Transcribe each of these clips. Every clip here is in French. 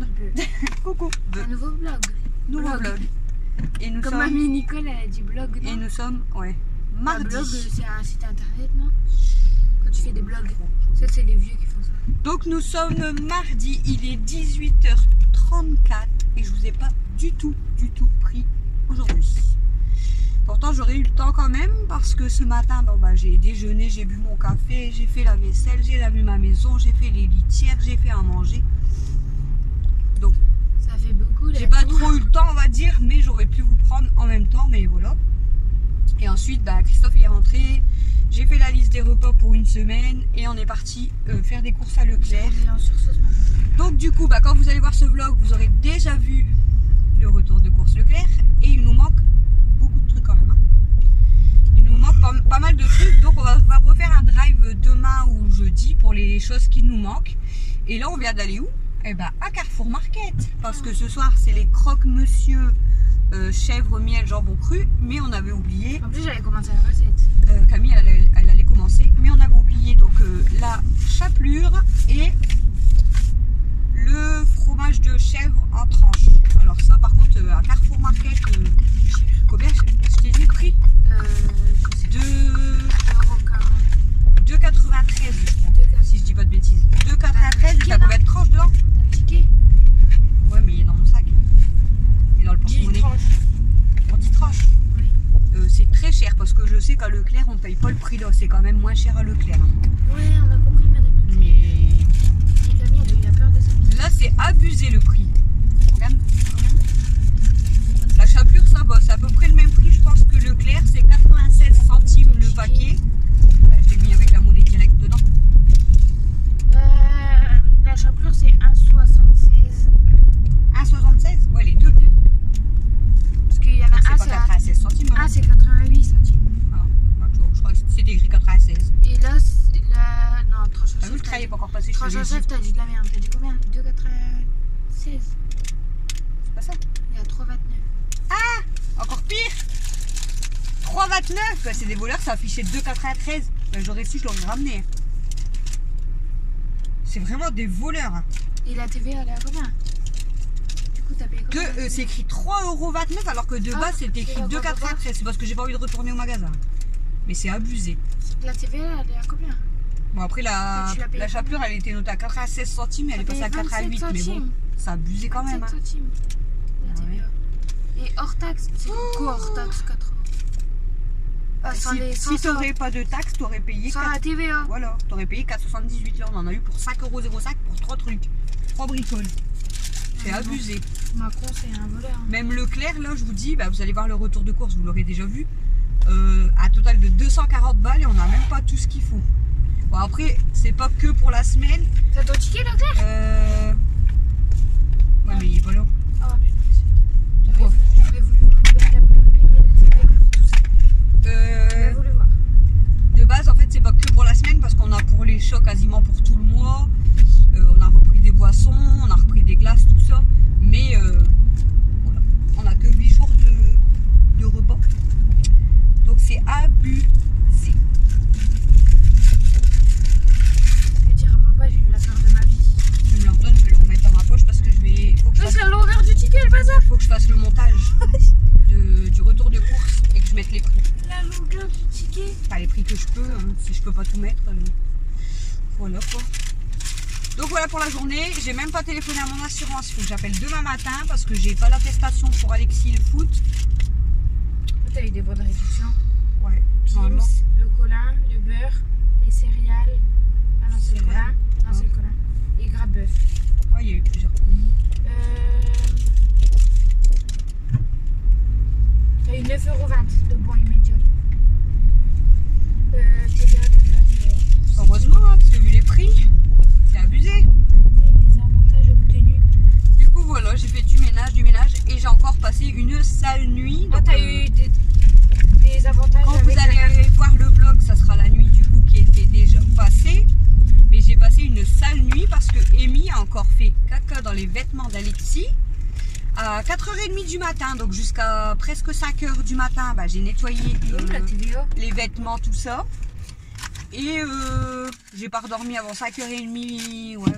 monde. Coucou. Un nouveau vlog. Nouveau vlog. Et nous Comme sommes... mamie Nicole, elle a dit blog. Et nous sommes, ouais, Un mardi. blog, c'est un site internet, non? Quand tu fais des blogs. Ça, c'est les vieux qui font ça. Donc nous sommes mardi, il est 18h34 et je vous ai pas du tout pris aujourd'hui. Pourtant j'aurais eu le temps quand même parce que ce matin j'ai déjeuné, j'ai bu mon café, j'ai fait la vaisselle, j'ai lavé ma maison, j'ai fait les litières, j'ai fait à manger. Donc ça fait beaucoup. j'ai pas trop eu le temps on va dire, mais j'aurais pu vous prendre en même temps, mais voilà. Et ensuite Christophe il est rentré, j'ai fait la liste des repas pour une semaine et on est parti faire des courses à Leclerc. Donc du coup quand vous allez voir ce vlog vous aurez déjà vu le retour de course Leclerc et il nous manque beaucoup de trucs quand même. Il nous manque pas mal de trucs, donc on va refaire un drive demain ou jeudi pour les choses qui nous manquent. Et là on vient d'aller où? À Carrefour Market, parce que ce soir c'est les croque-monsieur chèvre, miel, jambon cru, mais on avait oublié. En plus j'avais commencé la recette. Camille elle allait commencer, mais on avait oublié donc la chapelure et le fromage de chèvre en tranches. Alors ça par contre à Carrefour Market, combien je t'ai dit le prix? 2,93 si je dis pas de bêtises. 2,93, il y a combien de tranches dedans? T'as le ticket? Ouais mais il est dans mon sac. Il est dans le porte-monnaie. Pour 10 tranches. Oui. C'est très cher parce que je sais qu'à Leclerc on paye pas le prix là, c'est quand même moins cher à Leclerc. Oui, on a compris madame. Mais Et Camille elle a eu la peur de ça. là c'est abusé le prix. Regarde. La chapelure ça va, c'est à peu près le même prix je pense que Leclerc, c'est 96 centimes le paquet. Je l'ai mis avec la monnaie directe dedans. La chapelure c'est 1,76. 1,76? Ouais les deux. Parce qu'il y en a C'est un pas 96 centimes. un c'est 88 centimes. Ah, je crois que c'était écrit 96. Et là, non, tranche T'as vu le trail est pas encore passé, je te tranche l'ai en dit. chef, t'as dit de la merde. T'as dit combien? 2,96. C'est pas ça? Il y a 3,29. Encore pire! 3,29! C'est des voleurs, ça affichait 2,93. J'aurais su, je l'aurais ramené. C'est vraiment des voleurs. Et la TVA, elle est à combien? Du coup, t'as payé combien? C'est écrit 3,29€ alors que de base c'était écrit 2,93. C'est parce que j'ai pas envie de retourner au magasin. Mais c'est abusé. La TVA, elle est à combien? Bon après la chapelure elle était notée à 96 centimes et elle est passée à 88. Mais bon, ça abusé quand même. 27 centimes. La TVA. Et hors taxe, c'est quoi hors taxe? 4 €. Si t'aurais pas de taxe, t'aurais payé. Sans la TVA. Voilà, t'aurais payé 4,78. Là on en a eu pour 5,05€ pour 3 trucs. 3 bricoles. C'est abusé. Macron c'est un voleur. Même Leclerc là je vous dis, vous allez voir le retour de course, vous l'aurez déjà vu. Un total de 240 balles et on n'a même pas tout ce qu'il faut. Bon après c'est pas que pour la semaine. T'as ton ticket Leclerc? Ouais mais il est pas là. Ah putain. Pourquoi? J'aurais voulu voir combien t'as payé la TVA pour tout ça. J'aurais voulu voir. De base en fait c'est pas que pour la semaine parce qu'on a pour les chocs quasiment pour tout le mois. On a repris des boissons, on a repris des glaces, tout ça. Mais voilà. On a que 8 jours de repas. Donc c'est abusé. Je vais dire à papa, j'ai eu la peur de ma vie. Je me le redonne, je vais le remettre dans ma poche parce que je vais. Faut que je fasse, la longueur du ticket, le bazar. faut que je fasse le montage du retour de course et que je mette les prix. La longueur du ticket. Pas les prix que je peux, si je peux pas tout mettre. Voilà quoi. Donc voilà pour la journée, j'ai même pas téléphoné à mon assurance, il faut que j'appelle demain matin parce que j'ai pas l'attestation pour Alexis le foot. T'as eu des bonnes réductions. Ouais, normalement. Kims, le colin, le beurre, les céréales. Ah non, c'est le colin. Non, c'est le colin. Et gras de bœuf. Ouais, il y a eu plusieurs promos. T'as eu 9,20 € de bon immédiat. TVA. Heureusement, parce que vu les prix, c'est abusé. Des avantages obtenus. Du coup, voilà, j'ai fait du ménage et j'ai encore passé une sale nuit. Toi, Donc, t'as eu des avantages. quand avec vous allez voir le vlog, ça sera la nuit du coup qui était déjà passée. Mais j'ai passé une sale nuit parce que Amy a encore fait caca dans les vêtements d'Alexis à 4h30 du matin. Donc jusqu'à presque 5h du matin, j'ai nettoyé les vêtements, tout ça. Et j'ai pas redormi avant 5h30, ouais,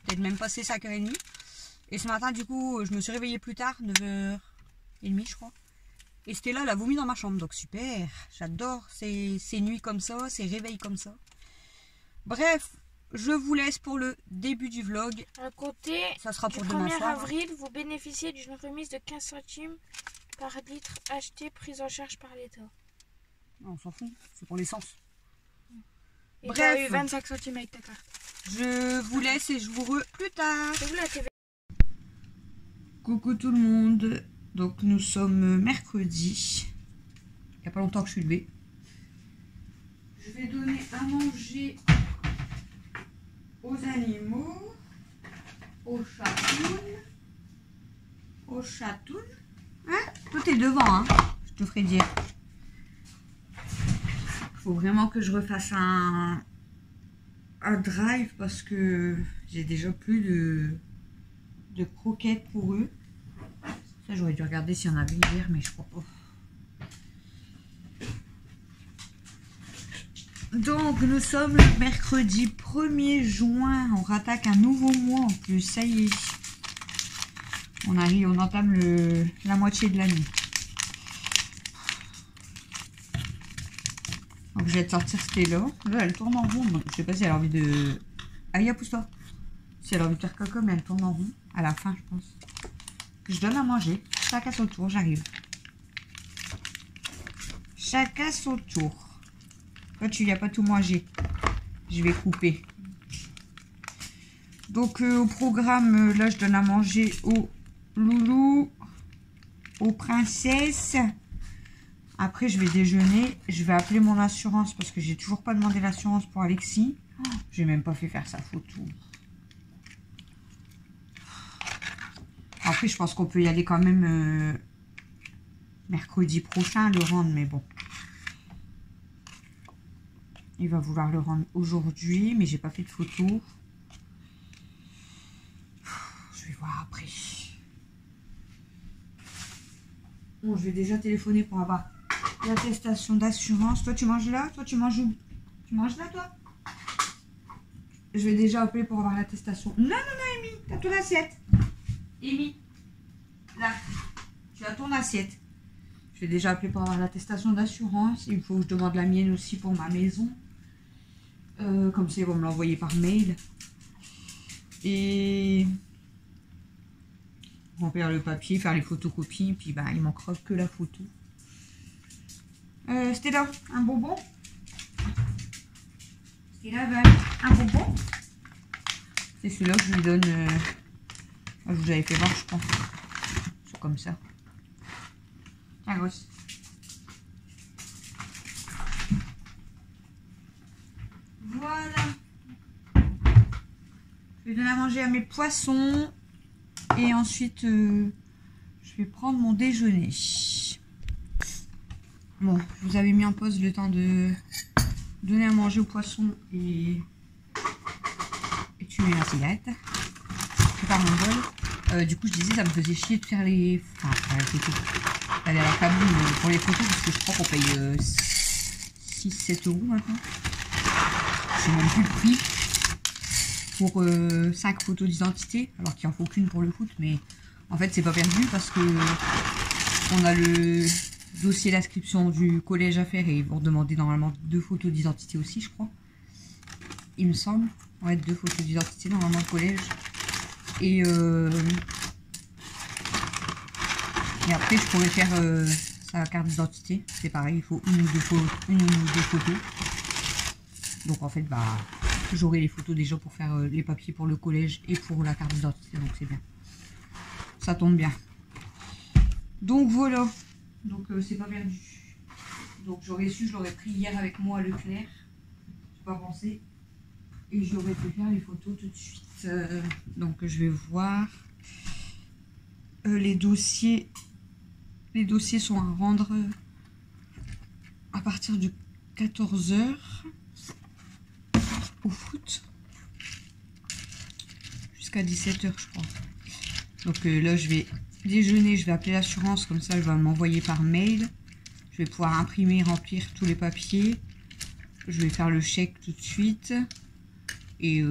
peut-être même passé 5h30. Et ce matin, du coup, je me suis réveillée plus tard, 9h30, je crois. Et Stella, elle a vomi dans ma chambre, donc super. J'adore ces nuits comme ça, ces réveils comme ça. Bref, je vous laisse pour le début du vlog. À côté, ça sera pour du demain 1er soir. avril, vous bénéficiez d'une remise de 15 centimes par litre acheté, prise en charge par l'État. On s'en fout, c'est pour l'essence. Et Bref, tu as eu 25 centimes avec ta carte. Je vous laisse et je vous re plus tard. C'est vous la TV. Coucou tout le monde. Donc nous sommes mercredi. Il n'y a pas longtemps que je suis levée. Je vais donner à manger aux animaux, aux chatounes. Hein? Tout est devant, hein? Je te ferai dire. Faut vraiment que je refasse un drive parce que j'ai déjà plus de croquettes pour eux. Ça, j'aurais dû regarder s'il y en avait hier, mais je crois pas. Donc, nous sommes le mercredi 1er juin. On rattaque un nouveau mois en plus. Ça y est. On arrive, on entame la moitié de l'année. Donc, je vais te sortir Stella. Là, elle tourne en rond. Donc, je sais pas si elle a envie de... Allez, pousse-toi. Si elle a envie de faire caca, mais elle tourne en rond. À la fin, je pense. Je donne à manger. Chacun son tour, j'arrive. Chacun son tour. Toi, tu viens pas tout manger. Je vais couper. Donc, au programme, là, je donne à manger aux loulous, aux princesses. Après, je vais déjeuner. Je vais appeler mon assurance parce que j'ai toujours pas demandé l'assurance pour Alexis. J'ai même pas fait faire sa photo. Après, je pense qu'on peut y aller quand même mercredi prochain, le rendre, mais bon. Il va vouloir le rendre aujourd'hui, mais j'ai pas fait de photo. Je vais voir après. Bon, je vais déjà téléphoner pour avoir l'attestation d'assurance. Toi, tu manges là? Toi, tu manges où? Tu manges là, toi? Je vais déjà appeler pour avoir l'attestation. Non, Amy, t'as ton assiette. Amy, là, tu as ton assiette. Je vais déjà appeler pour avoir l'attestation d'assurance. Il faut que je demande la mienne aussi pour ma maison. Comme ça, ils vont me l'envoyer par mail. Et remplir le papier, faire les photocopies. Puis, bah, il manquera que la photo. Stella, un bonbon? Stella veut un bonbon? C'est celui-là que je lui donne... je vous avais fait voir, je pense. C'est comme ça. Tiens, gosse. Voilà. Je vais donner à manger à mes poissons. Et ensuite, je vais prendre mon déjeuner. Bon, je vous avais mis en pause le temps de donner à manger aux poissons et tuer la cigarette. Je prépare mon bol. Du coup, je disais, ça me faisait chier de faire les... Enfin, faire les photos. D'aller à la cabine pour les photos, parce que je crois qu'on paye 6-7 € maintenant. Je sais même plus le prix. Pour 5 photos d'identité, alors qu'il en faut qu'une pour le foot, mais en fait, c'est pas perdu parce que on a le dossier d'inscription du collège à faire et ils vont demander normalement 2 photos d'identité aussi, je crois. Il me semble. Ouais, 2 photos d'identité normalement au collège. Et après, je pourrais faire sa carte d'identité. C'est pareil, il faut une ou deux photos. Donc en fait, bah, j'aurai les photos déjà pour faire les papiers pour le collège et pour la carte d'identité. Donc c'est bien. Ça tombe bien. Donc voilà. Donc c'est pas perdu. Donc j'aurais su, je l'aurais pris hier avec moi à Leclerc. J'ai pas pensé. Et j'aurais pu faire les photos tout de suite. Donc je vais voir. Les dossiers sont à rendre à partir de 14 h au foot. Jusqu'à 17 h je crois. Donc là je vais déjeuner, je vais appeler l'assurance, comme ça elle va m'envoyer par mail. Je vais pouvoir imprimer, remplir tous les papiers. Je vais faire le chèque tout de suite. Et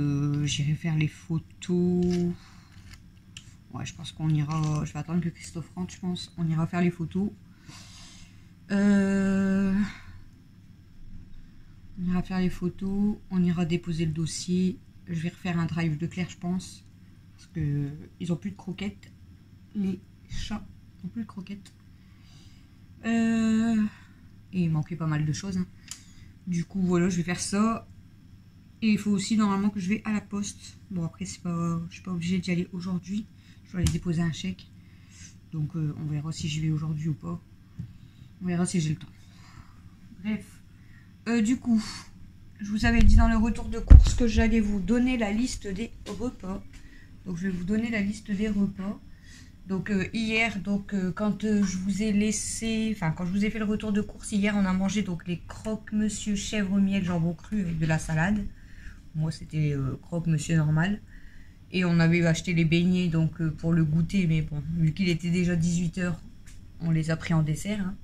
j'irai faire les photos. Ouais, je pense qu'on ira... Je vais attendre que Christophe rentre, je pense. On ira faire les photos. On ira faire les photos. On ira déposer le dossier. Je vais refaire un drive de Claire, je pense. Parce que ils ont plus de croquettes. Les chats n'ont plus de croquettes. Et il manquait pas mal de choses. Hein. Du coup, voilà, je vais faire ça. Et il faut aussi normalement que je vais à la poste. Bon, après, c'est pas, je suis pas obligée d'y aller aujourd'hui. Je dois aller déposer un chèque. Donc, on verra si j'y vais aujourd'hui ou pas. On verra si j'ai le temps. Bref. Du coup, je vous avais dit dans le retour de course que j'allais vous donner la liste des repas. Donc, je vais vous donner la liste des repas. Donc, hier, quand je vous ai laissé... Enfin, quand je vous ai fait le retour de course, hier, on a mangé donc les croque-monsieur chèvre miel jambon cru avec de la salade. Moi, c'était croque-monsieur normal. Et on avait acheté les beignets donc pour le goûter. Mais bon, vu qu'il était déjà 18 h, on les a pris en dessert. Hein.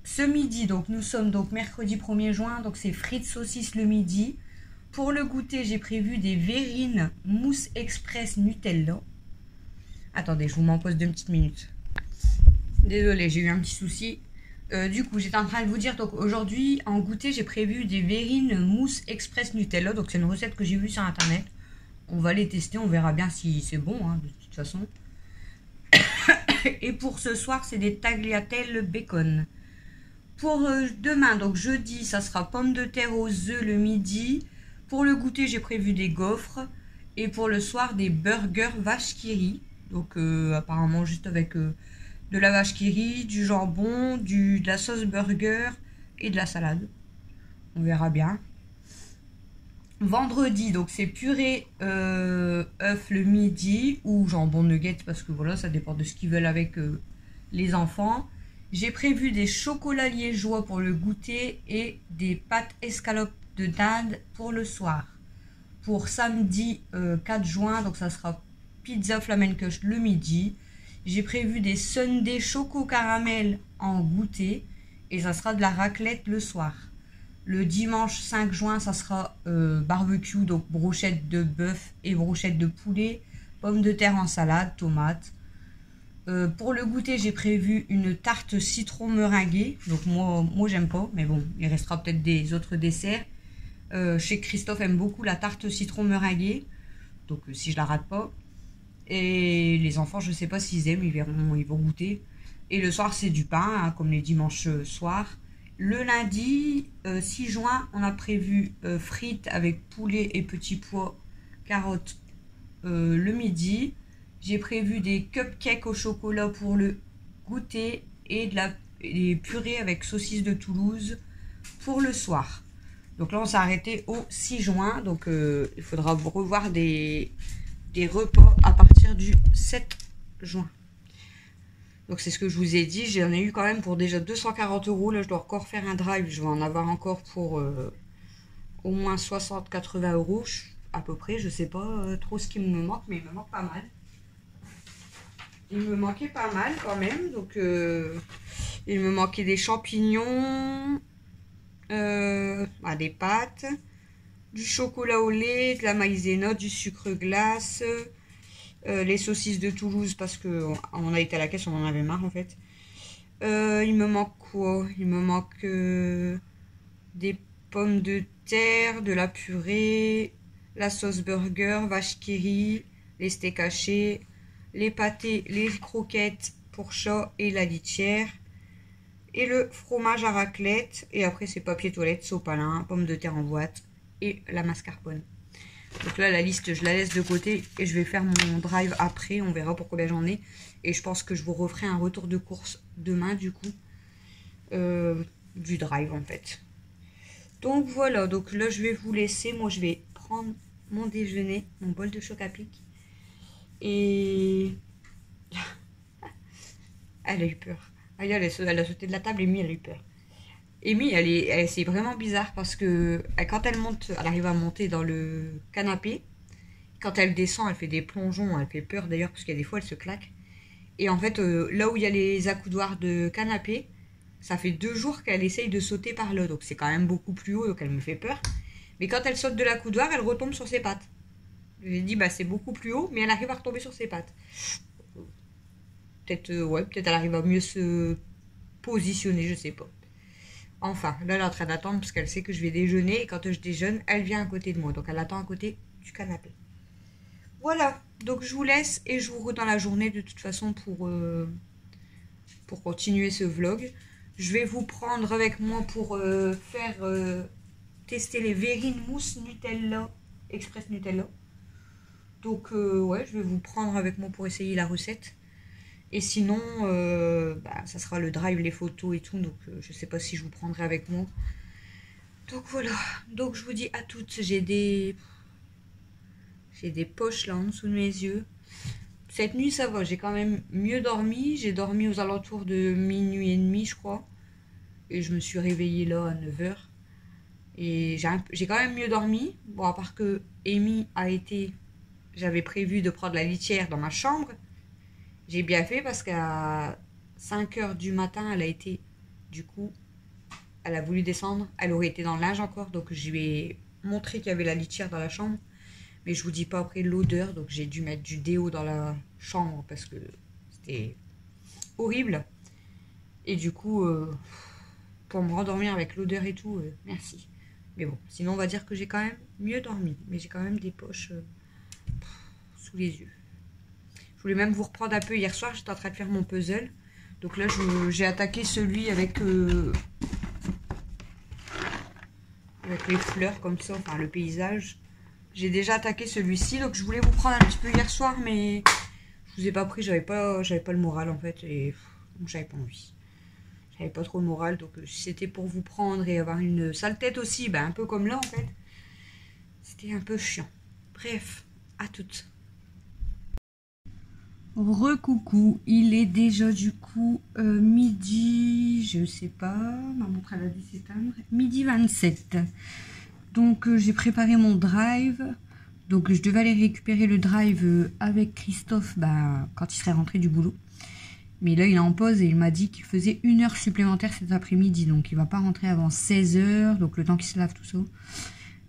Ce midi, donc nous sommes donc mercredi 1er juin. Donc c'est frites saucisses le midi. Pour le goûter, j'ai prévu des verrines mousse express Nutella. Attendez, je vous m'en pose 2 petites minutes. Désolée, j'ai eu un petit souci. Du coup, j'étais en train de vous dire, donc aujourd'hui, en goûter, j'ai prévu des verrines mousse express Nutella. Donc c'est une recette que j'ai vue sur internet. On va les tester, on verra bien si c'est bon, hein, de toute façon. Et pour ce soir, c'est des tagliatelles bacon. Pour demain, donc jeudi, ça sera pommes de terre aux œufs le midi. Pour le goûter, j'ai prévu des gaufres. Et pour le soir, des burgers vache qui rit. Donc apparemment juste avec de la vache qui rit, du jambon, de la sauce burger et de la salade. On verra bien. Vendredi, donc c'est purée œuf le midi ou jambon nuggets parce que voilà, ça dépend de ce qu'ils veulent avec les enfants. J'ai prévu des chocolats liégeois pour le goûter et des pâtes escalopes de dinde pour le soir. Pour samedi 4 juin, donc ça sera pizza flamencush le midi. J'ai prévu des sundaes choco caramel en goûter et ça sera de la raclette le soir. Le dimanche 5 juin, ça sera barbecue, donc brochette de bœuf et brochette de poulet, pommes de terre en salade, tomates. Pour le goûter, j'ai prévu une tarte citron meringuée. Donc moi j'aime pas, mais bon, il restera peut-être des autres desserts. Chez Christophe aime beaucoup la tarte citron meringuée. Donc si je la rate pas. Et les enfants, je sais pas s'ils aiment, ils vont goûter. Et le soir, c'est du pain, hein, comme les dimanches soirs. Le lundi 6 juin, on a prévu frites avec poulet et petits pois, carottes le midi. J'ai prévu des cupcakes au chocolat pour le goûter et des purées avec saucisses de Toulouse pour le soir. Donc là, on s'est arrêté au 6 juin. Donc il faudra revoir des repas à partir du 7 juin. Donc c'est ce que je vous ai dit, j'en ai eu quand même pour déjà 240 €. Là je dois encore faire un drive, je vais en avoir encore pour au moins 60-80 € à peu près. Je sais pas trop ce qui me manque, mais il me manque pas mal. Il me manquait pas mal quand même. Donc il me manquait des champignons, des pâtes, du chocolat au lait, de la maïzena, du sucre glace. Les saucisses de Toulouse parce que on a été à la caisse, on en avait marre en fait. Il me manque quoi? Il me manque des pommes de terre, de la purée, la sauce burger, vache qui rit, les steaks hachés, les pâtés, les croquettes pour chat et la litière, et le fromage à raclette. Et après c'est papier toilette, sopalin, pommes de terre en boîte et la mascarpone. Donc là, la liste, je la laisse de côté et je vais faire mon drive après. On verra pour combien j'en ai. Et je pense que je vous referai un retour de course demain, du coup. Du drive, en fait. Donc voilà, donc là, je vais vous laisser. Moi, je vais prendre mon déjeuner, mon bol de choc à pic. Et... elle a eu peur. Elle a sauté de la table et Amy, elle a eu peur. Amy, c'est vraiment bizarre parce que quand elle monte, elle arrive à monter dans le canapé. Quand elle descend, elle fait des plongeons, elle fait peur d'ailleurs parce qu'il y a des fois, elle se claque. Et en fait, là où il y a les accoudoirs de canapé, ça fait 2 jours qu'elle essaye de sauter par là. Donc c'est quand même beaucoup plus haut, donc elle me fait peur. Mais quand elle saute de l'accoudoir, elle retombe sur ses pattes. J'ai dit, bah c'est beaucoup plus haut, mais elle arrive à retomber sur ses pattes. Peut-être, ouais, peut-être elle arrive à mieux se positionner, je sais pas. Enfin, là, elle est en train d'attendre parce qu'elle sait que je vais déjeuner. Et quand je déjeune, elle vient à côté de moi. Donc, elle attend à côté du canapé. Voilà. Donc, je vous laisse et je vous retrouve dans la journée de toute façon pour continuer ce vlog. Je vais vous prendre avec moi pour faire tester les verrines mousse Nutella, Express Nutella. Donc, ouais, je vais vous prendre avec moi pour essayer la recette. Et sinon, ça sera le drive, les photos et tout. Donc, je sais pas si je vous prendrai avec moi. Donc, voilà. Donc, je vous dis à toutes. J'ai des poches là en dessous de mes yeux. Cette nuit, ça va. J'ai quand même mieux dormi. J'ai dormi aux alentours de minuit et demi, je crois. Et je me suis réveillée là à 9 h. Et j'ai quand même mieux dormi. Bon, à part que Amy a été... J'avais prévu de prendre la litière dans ma chambre. J'ai bien fait parce qu'à 5 h du matin, elle a été, du coup, elle a voulu descendre. Elle aurait été dans le linge encore, donc je lui ai montré qu'il y avait la litière dans la chambre. Mais je vous dis pas après l'odeur, donc j'ai dû mettre du déo dans la chambre parce que c'était horrible. Et du coup, pour me rendormir avec l'odeur et tout, merci. Mais bon, sinon on va dire que j'ai quand même mieux dormi. Mais j'ai quand même des poches sous les yeux. Je voulais même vous reprendre un peu hier soir, j'étais en train de faire mon puzzle. Donc là, j'ai attaqué celui avec les fleurs comme ça, enfin le paysage. J'ai déjà attaqué celui-ci, donc je voulais vous prendre un petit peu hier soir, mais je vous ai pas pris, j'avais pas le moral en fait, et donc j'avais pas envie. J'avais pas trop le moral, donc si c'était pour vous prendre et avoir une sale tête aussi, ben, un peu comme là en fait, c'était un peu chiant. Bref, à toutes. Recoucou, il est déjà du coup midi, je sais pas, ma montre elle a dû s'éteindre, midi 27. Donc j'ai préparé mon drive, donc je devais aller récupérer le drive avec Christophe quand il serait rentré du boulot. Mais là il est en pause et il m'a dit qu'il faisait 1 heure supplémentaire cet après-midi, donc il va pas rentrer avant 16 h, donc le temps qu'il se lave tout ça.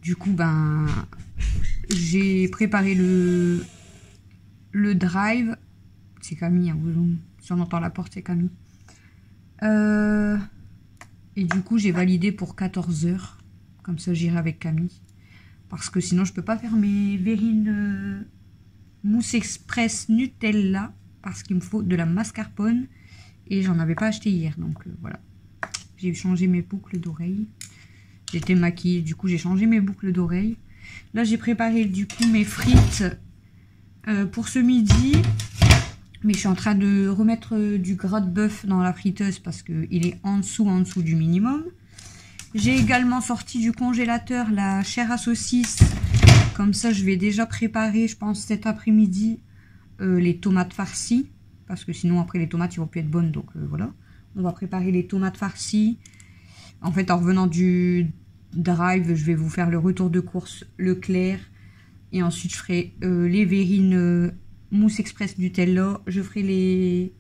Du coup j'ai préparé le drive. C'est Camille, hein, si on entend la porte, c'est Camille. Et du coup, j'ai validé pour 14 h. Comme ça, j'irai avec Camille. Parce que sinon, je peux pas faire mes verrines mousse express Nutella. Parce qu'il me faut de la mascarpone. Et j'en avais pas acheté hier. Donc voilà. J'ai changé mes boucles d'oreilles. J'étais maquillée. Du coup, j'ai changé mes boucles d'oreilles. Là, j'ai préparé du coup mes frites pour ce midi. Mais je suis en train de remettre du gras de bœuf dans la friteuse parce qu'il est en dessous du minimum. J'ai également sorti du congélateur la chair à saucisse. Comme ça, je vais déjà préparer, je pense, cet après-midi, les tomates farcies. Parce que sinon, après, les tomates, ils vont plus être bonnes. Donc voilà. On va préparer les tomates farcies. En fait, en revenant du drive, je vais vous faire le retour de course Leclerc. Et ensuite, je ferai les verrines... mousse express Nutella, je ferai les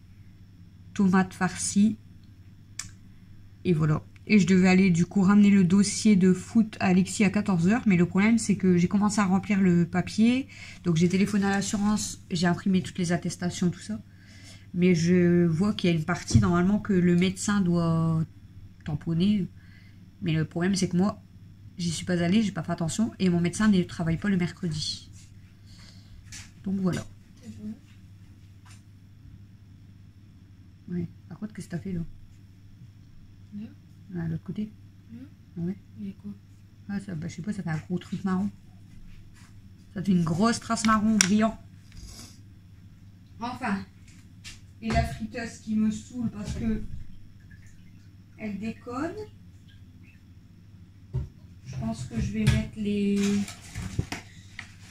tomates farcies. Et voilà. Et je devais aller du coup ramener le dossier de foot à Alexis à 14 h. Mais le problème c'est que j'ai commencé à remplir le papier. Donc j'ai téléphoné à l'assurance, j'ai imprimé toutes les attestations, tout ça. Mais je vois qu'il y a une partie normalement que le médecin doit tamponner. Mais le problème c'est que moi, j'y suis pas allée, j'ai pas fait attention. Et mon médecin ne travaille pas le mercredi. Donc voilà. Ouais. Par contre, qu'est-ce que t'as fait là? À l'autre côté? Ouais. Il y a quoi? Ah, ça, je sais pas, ça fait un gros truc marron. Ça fait une grosse trace marron brillant. Enfin. Et la friteuse qui me saoule parce que elle déconne. Je pense que je vais mettre les...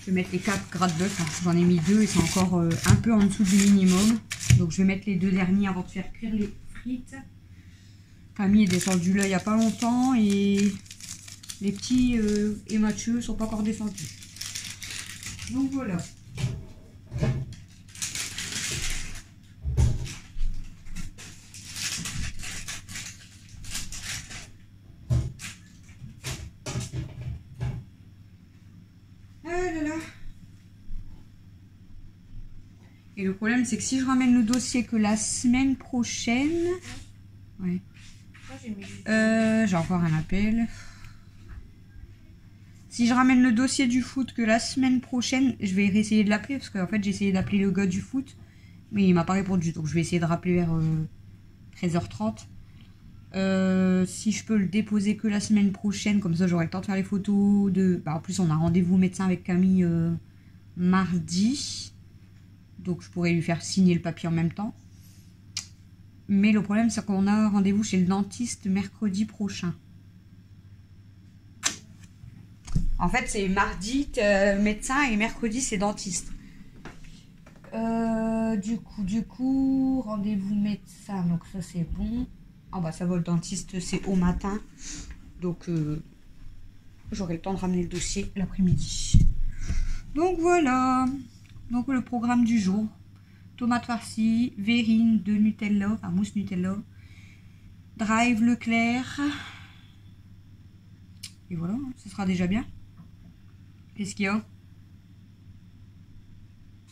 Je vais mettre les 4 gras de bœuf. Hein. J'en ai mis 2 et c'est encore un peu en dessous du minimum. Donc je vais mettre les 2 derniers avant de faire cuire les frites. Camille est descendue là il n'y a pas longtemps et les petits et Mathieu sont pas encore descendus. Donc voilà. Ah là là. Et le problème, c'est que si je ramène le dossier que la semaine prochaine... Ouais. J'ai encore un appel. Si je ramène le dossier du foot que la semaine prochaine, je vais réessayer de l'appeler. Parce qu'en fait, j'ai essayé d'appeler le gars du foot. Mais il m'a pas répondu. Donc je vais essayer de rappeler vers 13h30. Si je peux le déposer que la semaine prochaine, comme ça j'aurai le temps de faire les photos de... Bah, en plus on a rendez-vous médecin avec Camille mardi, donc je pourrais lui faire signer le papier en même temps. Mais le problème c'est qu'on a rendez-vous chez le dentiste mercredi prochain. En fait c'est mardi médecin et mercredi c'est dentiste. Du coup rendez-vous médecin, donc ça c'est bon. Ah bah ça va, le dentiste c'est au matin, donc j'aurai le temps de ramener le dossier l'après-midi. Donc voilà, donc le programme du jour: tomates farcies, verrine de Nutella, enfin mousse Nutella, drive Leclerc, et voilà, ce sera déjà bien. Qu'est-ce qu'il y a?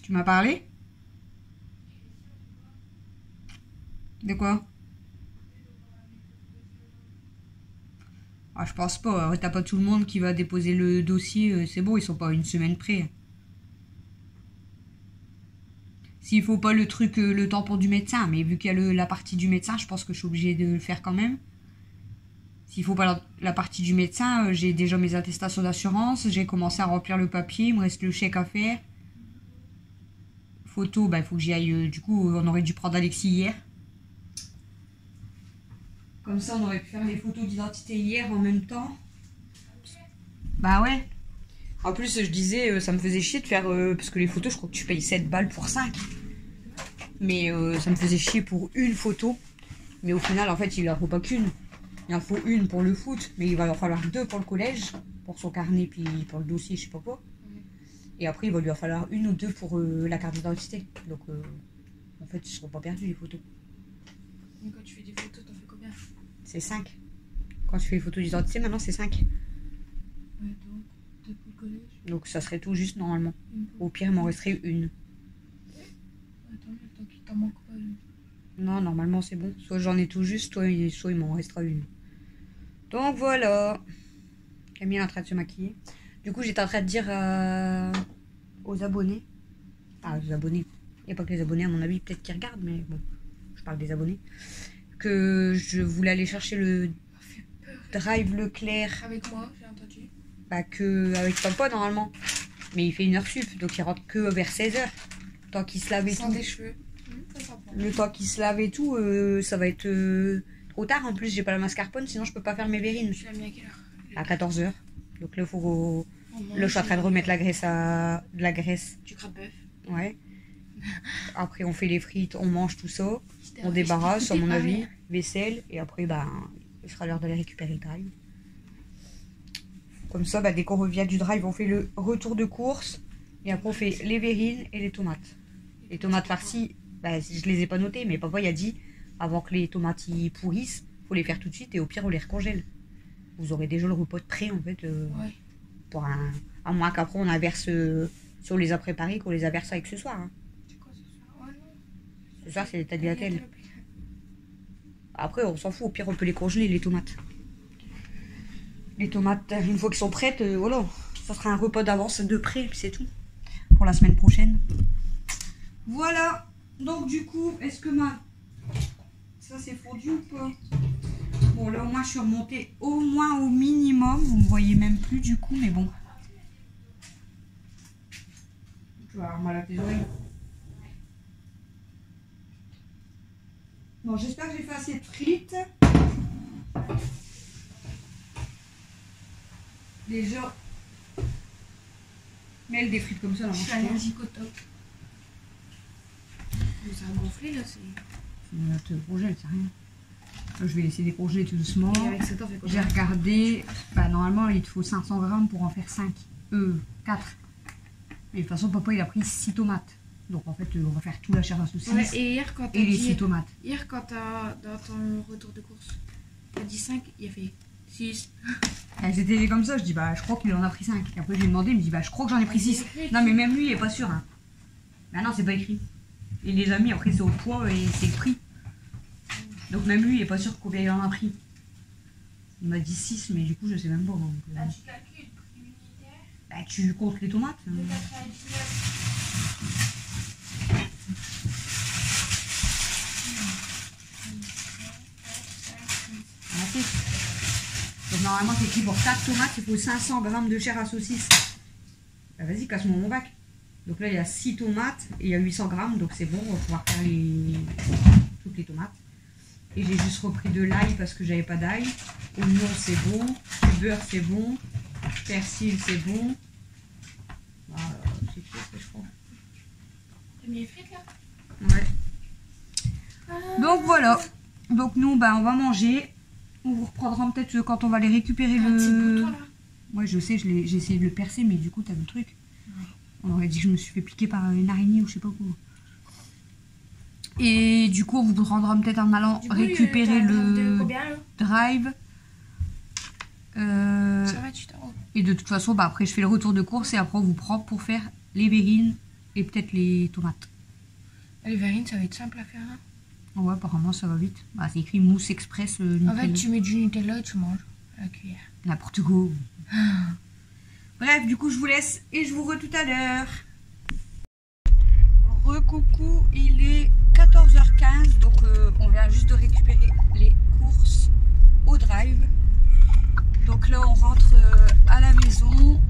Tu m'as parlé? De quoi? Ah, je pense pas. T'as pas tout le monde qui va déposer le dossier. C'est bon, ils sont pas à une semaine près. S'il faut pas le truc, le temps pour du médecin. Mais vu qu'il y a la partie du médecin, je pense que je suis obligée de le faire quand même. S'il faut pas la partie du médecin, j'ai déjà mes attestations d'assurance. J'ai commencé à remplir le papier. Il me reste le chèque à faire. Photo, bah il faut que j'y aille. Du coup, on aurait dû prendre Alexis hier. Comme ça, on aurait pu faire les photos d'identité hier en même temps. Bah ouais. En plus, je disais, ça me faisait chier de faire... parce que les photos, je crois que tu payes 7 balles pour 5. Mais ça me faisait chier pour une photo. Mais au final, en fait, il en faut pas qu'une. Il en faut une pour le foot. Mais il va en falloir 2 pour le collège. Pour son carnet, puis pour le dossier, je sais pas quoi. Et après, il va lui en falloir 1 ou 2 pour la carte d'identité. Donc, en fait, ils seront pas perdus, les photos. Mais quand tu fais des photos, t'en fais combien? C'est 5. Quand tu fais les photos d'identité, maintenant c'est 5. Ouais, donc, t'as pour le collège. Donc ça serait tout juste normalement. Au pire, il m'en resterait une. Attends, tant qu'il t'en manque pas une. Non, normalement c'est bon. Soit j'en ai tout juste, soit il m'en restera une. Donc voilà. Camille est en train de se maquiller. Du coup, j'étais en train de dire aux abonnés. Ah, aux abonnés. Il n'y a pas que les abonnés, à mon avis, peut-être qui regardent, mais bon, je parle des abonnés. Que je voulais aller chercher le drive Leclerc. Avec moi, j'ai entendu. Bah, que avec papa normalement. Mais il fait 1h sup, donc il rentre que vers 16h. Tant qu'il se lave et sans tout. des cheveux. Le temps qu'il se lave et tout, ça va être trop tard. En plus, j'ai pas la mascarpone, sinon je peux pas faire mes verrines. Tu l'as mis à quelle heure? À 14h. Donc là, faut. Là, je suis en train de remettre la graisse à. De la graisse. Du gras de bœuf. Ouais. Après, on fait les frites, on mange tout ça. On débarrasse, à mon avis. Vaisselle. Et après, bah, il sera l'heure d'aller récupérer le drive. Comme ça, bah, dès qu'on revient du drive, on fait le retour de course. Et après, on fait les verrines et les tomates. Les tomates farcies, bah, je les ai pas notées, mais papa il a dit, avant que les tomates y pourrissent, faut les faire tout de suite et au pire, on les recongèle. Vous aurez déjà le repas de prêt, en fait. Ouais. Pour à moins qu'après, on averse, si on les a préparés, qu'on les averse avec ce soir. Hein. C'est quoi ce soir? Oh non. Ce soir, c'est les tagliatelles. Après, on s'en fout. Au pire, on peut les congeler, les tomates. Les tomates, une fois qu'elles sont prêtes, voilà. Ça sera un repas d'avance de près, puis c'est tout. Pour la semaine prochaine. Voilà. Donc, du coup, est-ce que ça, c'est fondu ou pas? Bon, là, au moins, je suis remontée au moins au minimum. Vous ne me voyez même plus, du coup, mais bon. Tu vas avoir mal à tes oreilles. Bon, j'espère que j'ai fait assez de frites. Déjà, mêle des frites comme ça, là. Je suis allergique au top. Mais ça a gonflé là, c'est. Tu te congèles, c'est rien. Là, je vais laisser décongeler tout doucement. Et avec ça, t'en fais quoi? J'ai regardé. Bah, normalement, il te faut 500 grammes pour en faire 5. 4. Mais de toute façon, papa, il a pris 6 tomates. Donc, en fait, on va faire tout la chair à saucisse. Ouais, et hier, quand et les 6 tomates. Hier, quand t'as dans ton retour de course, t'as dit 5, il a fait 6. Elles étaient comme ça, je dis bah je crois qu'il en a pris 5. Et après je lui ai demandé, il me dit bah je crois que j'en ai pris 6. Non mais même lui il est pas sûr. Hein. Bah non c'est pas écrit. Et les amis, après c'est au poids et c'est le prix. Donc même lui, il est pas sûr combien il en a pris. Il m'a dit 6, mais du coup, je sais même pas. Donc, tu calcules le prix unitaire. Bah, tu comptes les tomates. De 99. Donc normalement, c'est écrit pour 4 tomates, il faut 500 grammes de chair à saucisse. Bah, vas-y, casse-moi mon bac. Donc là, il y a 6 tomates et il y a 800 grammes, donc c'est bon, on va pouvoir faire toutes les tomates. Et j'ai juste repris de l'ail parce que j'avais pas d'ail. Oignon, c'est bon. Beurre, c'est bon. Persil, c'est bon. C'est tout, je crois. Tu mets les frites là? Ouais. Donc voilà. Donc nous, bah, on va manger. On vous reprendra peut-être quand on va les récupérer le... Ouais, je sais, j'ai essayé de le percer, mais du coup, t'as le truc. Ouais. On aurait dit que je me suis fait piquer par une araignée ou je sais pas quoi. Et du coup, on vous rendra peut-être en allant récupérer le drive. Ça va, tu t'en... Et de toute façon, bah, après, je fais le retour de course et après, on vous prend pour faire les verrines et peut-être les tomates. Les verrines, ça va être simple à faire, hein? Ouais, apparemment, ça va vite. Bah, c'est écrit mousse express. En fait, tu mets du Nutella et tu manges à la cuillère. N'importe quoi. Bref, du coup, je vous laisse et je vous re tout à l'heure. Recoucou, il est 14h15, donc on vient juste de récupérer les courses au drive. Donc là, on rentre à la maison.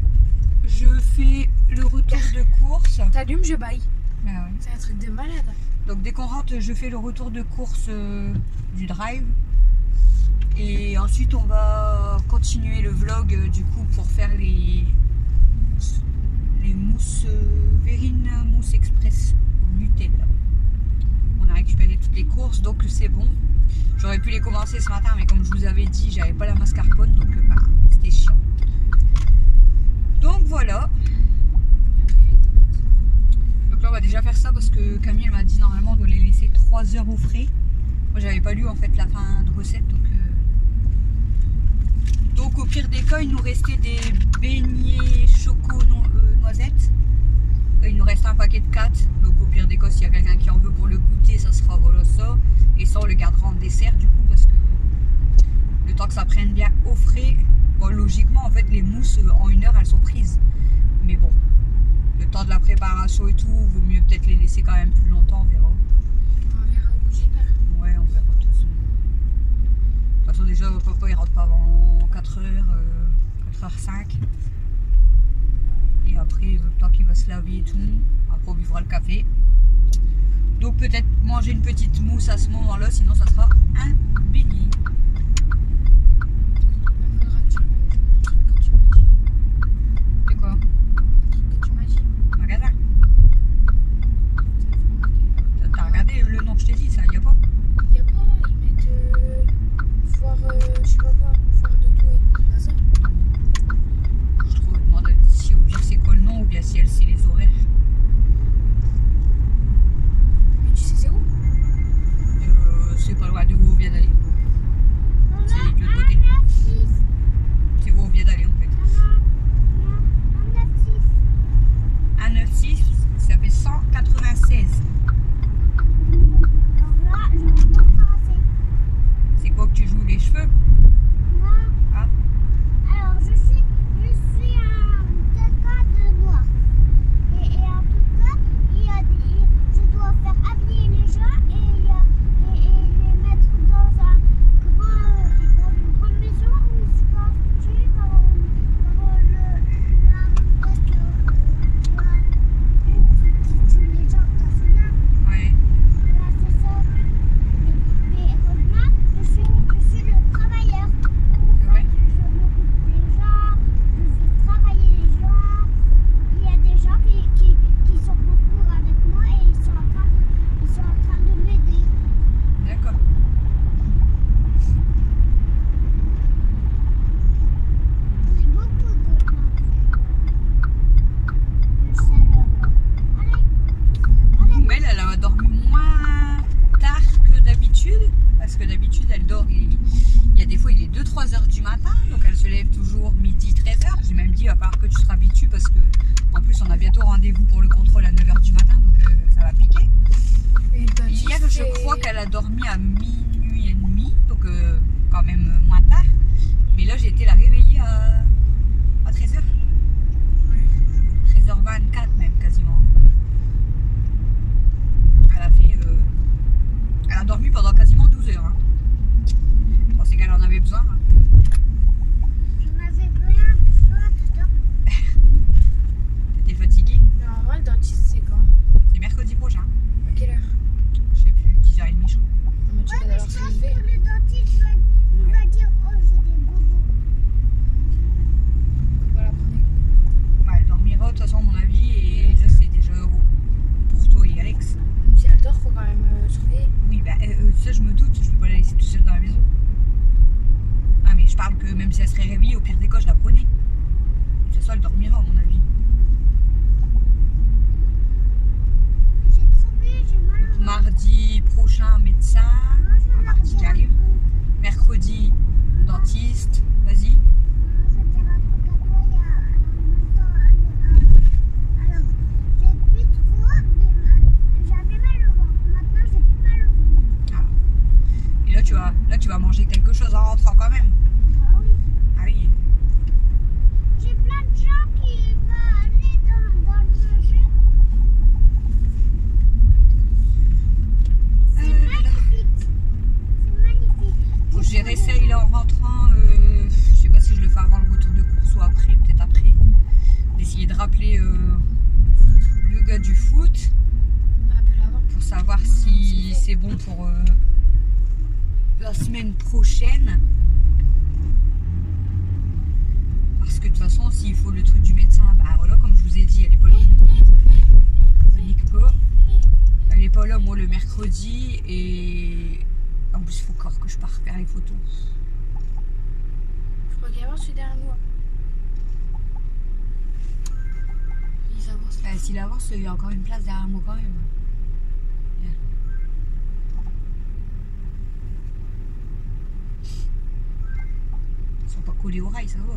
Je fais le retour de course. T'allumes, je baille. Ah ouais. C'est un truc de malade. Donc dès qu'on rentre, je fais le retour de course du drive. Et ensuite, on va continuer le vlog du coup pour faire les mousses verrines, mousse express Nutella. On a récupéré toutes les courses, donc c'est bon. J'aurais pu les commencer ce matin, mais comme je vous avais dit, j'avais pas la mascarpone, donc bah, c'était chiant. Donc voilà. Donc là, on va déjà faire ça parce que Camille m'a dit normalement on doit les laisser 3 heures au frais. Moi, j'avais pas lu en fait la fin de recette, donc au pire des cas, il nous restait des beignets choco noisettes. Il nous reste un paquet de 4. Donc au pire des cas, s'il y a quelqu'un qui en veut pour le goûter, ça sera voilà ça. Et ça, on le gardera en dessert du coup parce que le temps que ça prenne bien au frais. Bon, logiquement, en fait, les mousses en 1 heure, elles sont prises. Mais bon, le temps de la préparation et tout, vaut mieux peut-être les laisser quand même plus longtemps, on verra. On verra au bout d'une heure. Ouais, on verra de toute façon. De toute façon, déjà, papa, il rentre pas avant 4h, 4h05. Et après, le temps qu'il va se laver et tout, après on buvra le café. Donc peut-être manger une petite mousse à ce moment-là, sinon ça sera un beignet. C'est quoi? Le truc que tu m'as dit. Magasin. T'as regardé le nom que je t'ai dit, ça y a pas? Il y a pas, ils mettent foire, je sais pas quoi, foire de Douai, c'est pas ça? Je trouve, demande si au pire c'est quoi le nom ou bien si elle sait les horaires. Mais tu sais c'est où? C'est pas loin de où on vient d'aller. C'est de l'autre côté. C'est où on vient d'aller en fait. 196, ça fait 196. C'est quoi que tu joues, les cheveux? Ah. Alors, je suis un caca de noir. Et en tout cas, je dois faire habiller les gens et les mettre dans une grande maison où ils se constituent par qui tue les gens, t'as vu là? Ouais. Voilà, c'est ça. Mais heureusement, je suis le travailleur. Ouais. Je m'occupe des gens, je fais travailler les gens. Il y a des gens qui sont beaucoup avec moi et ils sont en train de m'aider. D'accord. J'ai beaucoup de Allez, Mel, elle a dormi moins tard que d'habitude. Parce que d'habitude, elle dort. Il y a des fois, il est 2-3 heures du matin. Donc, elle se lève toujours midi, 13h. J'ai même dit, à part que tu te habitues. Parce que, en plus, on a bientôt rendez-vous pour le contrôle à 9h du matin. Donc, ça va piquer. je crois qu'elle a dormi à minuit et demi, donc quand même moins tard. Mais là, j'ai été la réveiller à 13h. 13h24 même, quasiment. Elle a dormi pendant quasiment 12 heures. Hein. Bon, c'est qu'elle en avait besoin. Hein. J'en avais bien besoin de dormir. T'étais fatiguée? Normalement, le dentiste, c'est quand? C'est mercredi prochain. À quelle heure? Je sais plus, 10h30 je crois. Mais tu Ouais, vas mais devoir je se pense lever. que le dentiste va dire oh j'ai des bobos. Voilà, prenez. Bah, elle dormira de toute façon à mon avis et là c'est déjà pour toi et Alex. Même si elle dort, faut quand même surveiller. Oui, bah ça je me doute, je peux pas la laisser toute seule dans la maison. Ah mais je parle que même si elle serait réveillée, au pire des cas je la prenais. De toute façon elle dormira à mon avis. J'ai trop bu, j'ai mal au ventre. Mardi prochain médecin, Moi, je vais mardi qui leur dire arrive. un Mercredi dentiste, vas-y. truc. Je vais dire un truc à toi, il y a en même temps. Alors, j'ai bu trop, mais j'avais mal au ventre. Maintenant, j'ai plus mal au ventre. Ah. Et là tu vas manger quelque chose en rentrant quand même. Ah oui. Ah oui. J'ai plein de gens qui vont aller dans le jeu. C'est magnifique. C'est magnifique. Faut que je réessaye là en rentrant. Je sais pas si je le fais avant le retour de course ou après, peut-être après. D'essayer de rappeler le gars du foot Rappelle avant. pour savoir si c'est bon pour la semaine prochaine. Parce que de toute façon, s'il faut le truc du médecin, bah voilà, comme je vous ai dit, elle est pas là. Panique pas. Elle est pas là, moi, le mercredi. Et en plus, il faut encore que je parte faire les photos. Je crois qu'il avance celui derrière nous. Ils avancent. S'il avance, il y a encore une place derrière moi quand même. Bien. Ils sont pas collés au rail, ça va.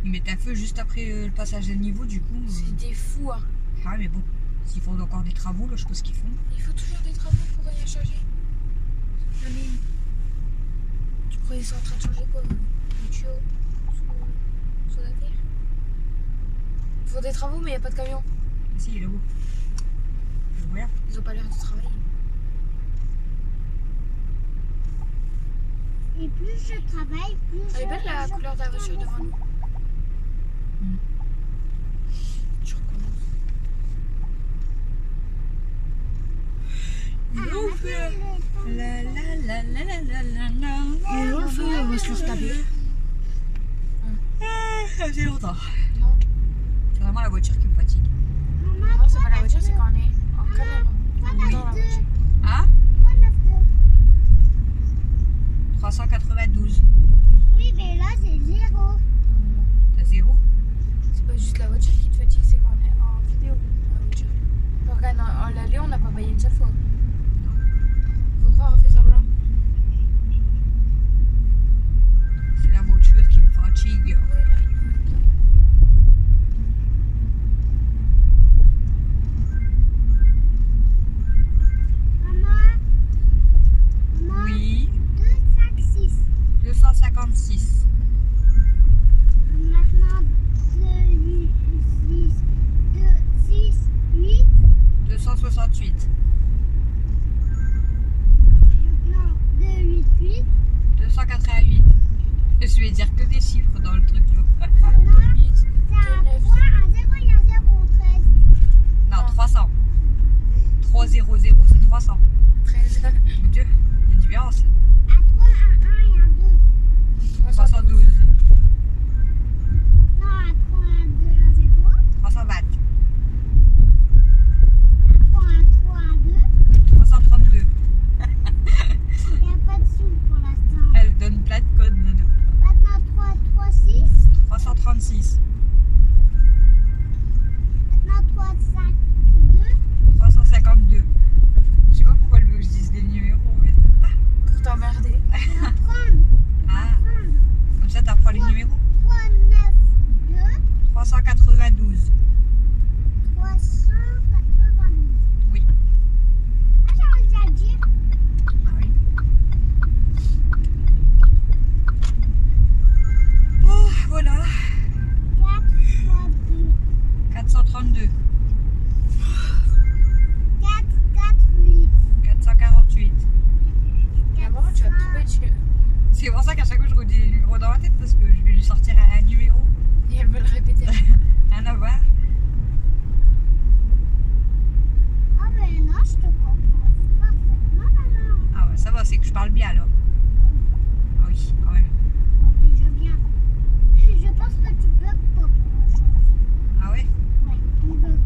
Ils mettent un feu juste après le passage de niveau, du coup. C'est des fous, hein. Ah ouais, mais bon, s'ils font encore des travaux, là, je sais pas ce qu'ils font. Il faut toujours des travaux pour rien changer. Non mais... Tu crois qu'ils sont en train de changer quoi? Le tuyau sous la terre? Ils font des travaux mais il n'y a pas de camion. Si, il est là-haut. Je vois rien. Ils ont pas l'air de travailler. Et plus je travaille, plus Elle est belle la je couleur de la voiture devant nous. Je recommence. Ils ont fait. La la la la la la la la. Ils ont fait, on va se leur taper. Ça fait longtemps. Non, C'est vraiment la voiture qui me fatigue. Maman, non c'est pas la voiture, c'est quand on est en caméra. On Oui. est dans la voiture. Hein? 392. Oui, mais là c'est 0. T'as 0? C'est pas juste la voiture qui te fatigue, c'est quand on est en vidéo. La voiture. Regarde, en l'allée, on n'a pas baillé une seule fois. Faut croire, on fait semblant. C'est la voiture qui me fatigue. Ouais, là, Maman, maman, Oui. 256. 256. Maintenant 2, 6, 8. 268. Maintenant 2, 8, 8. 288. Je vais dire que des chiffres dans le truc là. Maintenant, 8, c'est un 9, point, un 0 et un 0, 13. Non, 300. 300, c'est 300. 13, Mon Dieu, il y a une différence. Un 3, un 1 et un 2. 312. Maintenant un 3, un 2, un 0. 320. Un 3, un 3, un 2. 332. Il n'y a pas de sous pour l'instant. Elle donne plein de codes, Nono. Maintenant 3, 3, 6. 336. Maintenant 3, 5, 2. 352. Je sais pas pourquoi elle veut que je dise des numéros en fait. Pourtant, mais la tête parce que je vais lui sortir un numéro. Et elle veut le répéter. Rien à voir. Ah mais non, je te comprends parfaitement, maman. Ah bah ça va, c'est que je parle bien alors. Ah oui, quand même. Bon, déjà bien. Je pense que tu bugs pas pour la chose. Ah ouais? Ouais, tu bugs.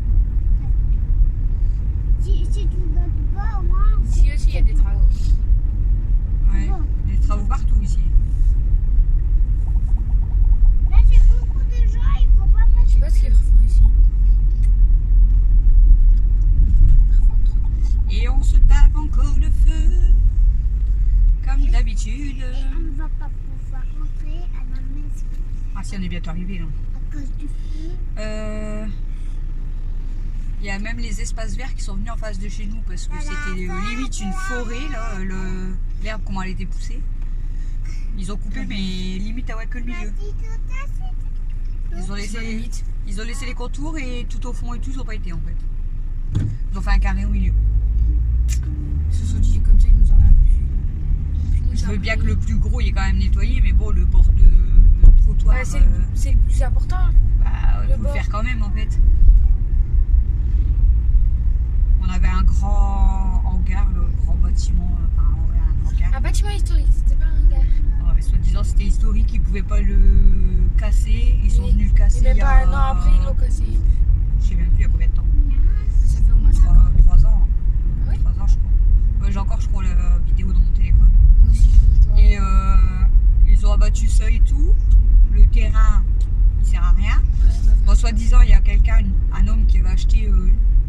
Si tu bugs pas, au moins... Ici aussi, il y a des travaux. Ouais. Bon. Des travaux partout ici. Là, j'ai beaucoup de gens, il faut pas Je passer. sais pas ce qu'ils refont ici. Ils refont le trottoir. Et on se tape encore le feu. Comme d'habitude. Et on ne va pas pouvoir rentrer à la maison Ah si, on est bientôt arrivé là. à cause du feu. Il y a même les espaces verts qui sont venus en face de chez nous parce que c'était limite une forêt là, l'herbe comment elle était poussée. Ils ont coupé mais limite à ouais que le milieu. Ils ont laissé les contours et tout au fond et tout ils n'ont pas été en fait. Ils ont fait un carré au milieu. Ils se sont dit comme ça, ils nous en ont plus. Je veux bien que le plus gros il est quand même nettoyé mais bon le bord de trottoir Ouais, c'est le plus important. bah, le faut le bord. faire quand même en fait. On avait un grand hangar, le grand bâtiment, enfin ouais, un hangar. Un bâtiment historique, c'était pas un hangar. Ouais, soi-disant c'était historique, ils pouvaient pas le casser, ils sont venus le casser Mais il y pas a... un an après, ils l'ont cassé. Je sais même plus il y a combien de temps. Ça fait au moins 5 ans. 3 ans. Ah ouais 3 ans je crois. Ouais, j'ai encore je crois la vidéo dans mon téléphone. Moi aussi, je dois- Et ils ont abattu ça et tout. Le terrain, il sert à rien. Ouais, ça doit faire- Bon, soi-disant il y a quelqu'un, un homme qui va acheter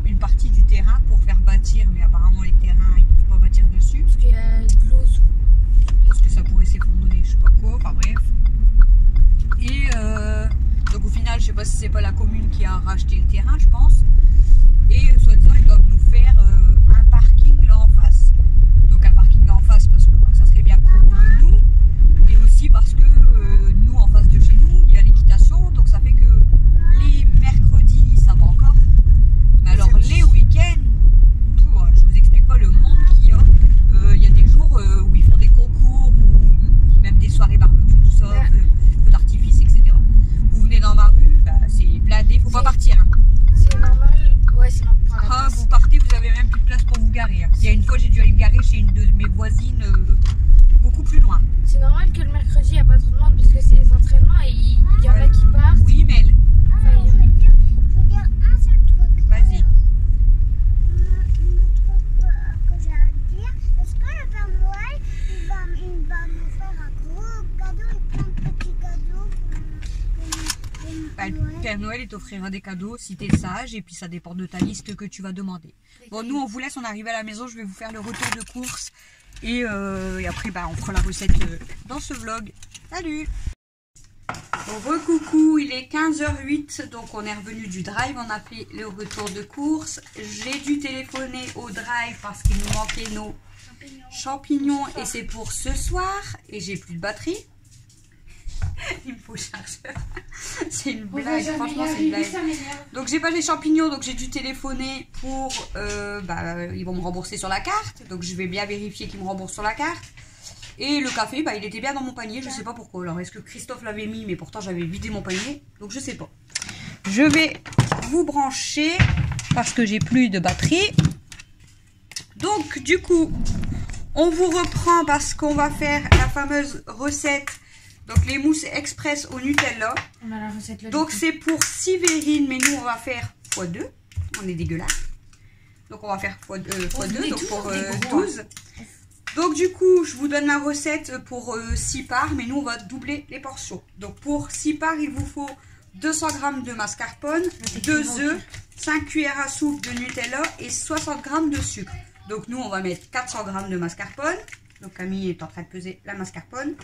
une partie du terrain pour faire bâtir, mais apparemment les terrains ils peuvent pas bâtir dessus. Parce qu'il y a de l'eau sous. Parce que ça pourrait s'effondrer, je sais pas quoi, enfin bref. Et donc au final, je sais pas si c'est pas la commune qui a racheté le terrain, je pense. Et soi-disant, ils doivent nous faire un parking là en face. Donc un parking là en face parce que bah, ça serait bien pour nous, mais aussi parce que nous en face de chez nous, il y a l'équitation, donc ça fait que les mercredis, ça va encore. Mais alors les week-ends, je vous explique pas le monde qu'il y a. Il y a des jours où ils font des concours ou même des soirées barbecue, tout ça, Ouais. feux d'artifice, etc. Vous venez dans ma rue, bah, c'est blindé, faut pas partir. Hein. C'est normal. Ouais, c'est normal. Prends la Ah, place. vous partez, vous avez même plus de place pour vous garer. Hein. Il y a une fois, j'ai dû aller me garer chez une de mes voisines beaucoup plus loin. C'est normal que le mercredi, il n'y a pas trop de monde parce que c'est les entraînements et il y en a qui partent. Oui, Mel, Ah, Enfin, je veux dire un seul truc. vas-y. Le truc que j'ai à dire, est-ce que le Père Noël, il va nous faire un gros cadeau et plein de petits cadeaux pour Bah, le Noël? Père Noël, il t'offrira des cadeaux si t'es sage et puis ça dépend de ta liste que tu vas demander. Bon, nous, on vous laisse, on arrive à la maison, je vais vous faire le retour de course et après, bah, on fera la recette dans ce vlog. Salut! Bon, recoucou, il est 15h08, donc on est revenu du drive, on a fait le retour de course. J'ai dû téléphoner au drive parce qu'il nous manquait nos champignons et c'est pour ce soir et j'ai plus de batterie. Il me faut le chargeur. C'est une blague, franchement c'est une blague. Donc j'ai pas les champignons, donc j'ai dû téléphoner pour... ils vont me rembourser sur la carte, donc je vais bien vérifier qu'ils me remboursent sur la carte. Et le café, bah, il était bien dans mon panier, je sais pas pourquoi. Alors est-ce que Christophe l'avait mis, mais pourtant j'avais vidé mon panier, donc je sais pas. Je vais vous brancher parce que j'ai plus de batterie. Donc du coup, on vous reprend parce qu'on va faire la fameuse recette. Donc les mousses express au Nutella. On a la recette là. Donc c'est pour 6 verrines, mais nous on va faire x2. On est dégueulasse. Donc on va faire x2, donc pour 12. Donc du coup, je vous donne la recette pour 6 parts, mais nous on va doubler les portions. Donc pour 6 parts, il vous faut 200 g de mascarpone, 2 œufs, 5 cuillères à soupe de Nutella et 60 g de sucre. Donc nous on va mettre 400 g de mascarpone. Donc Camille est en train de peser la mascarpone.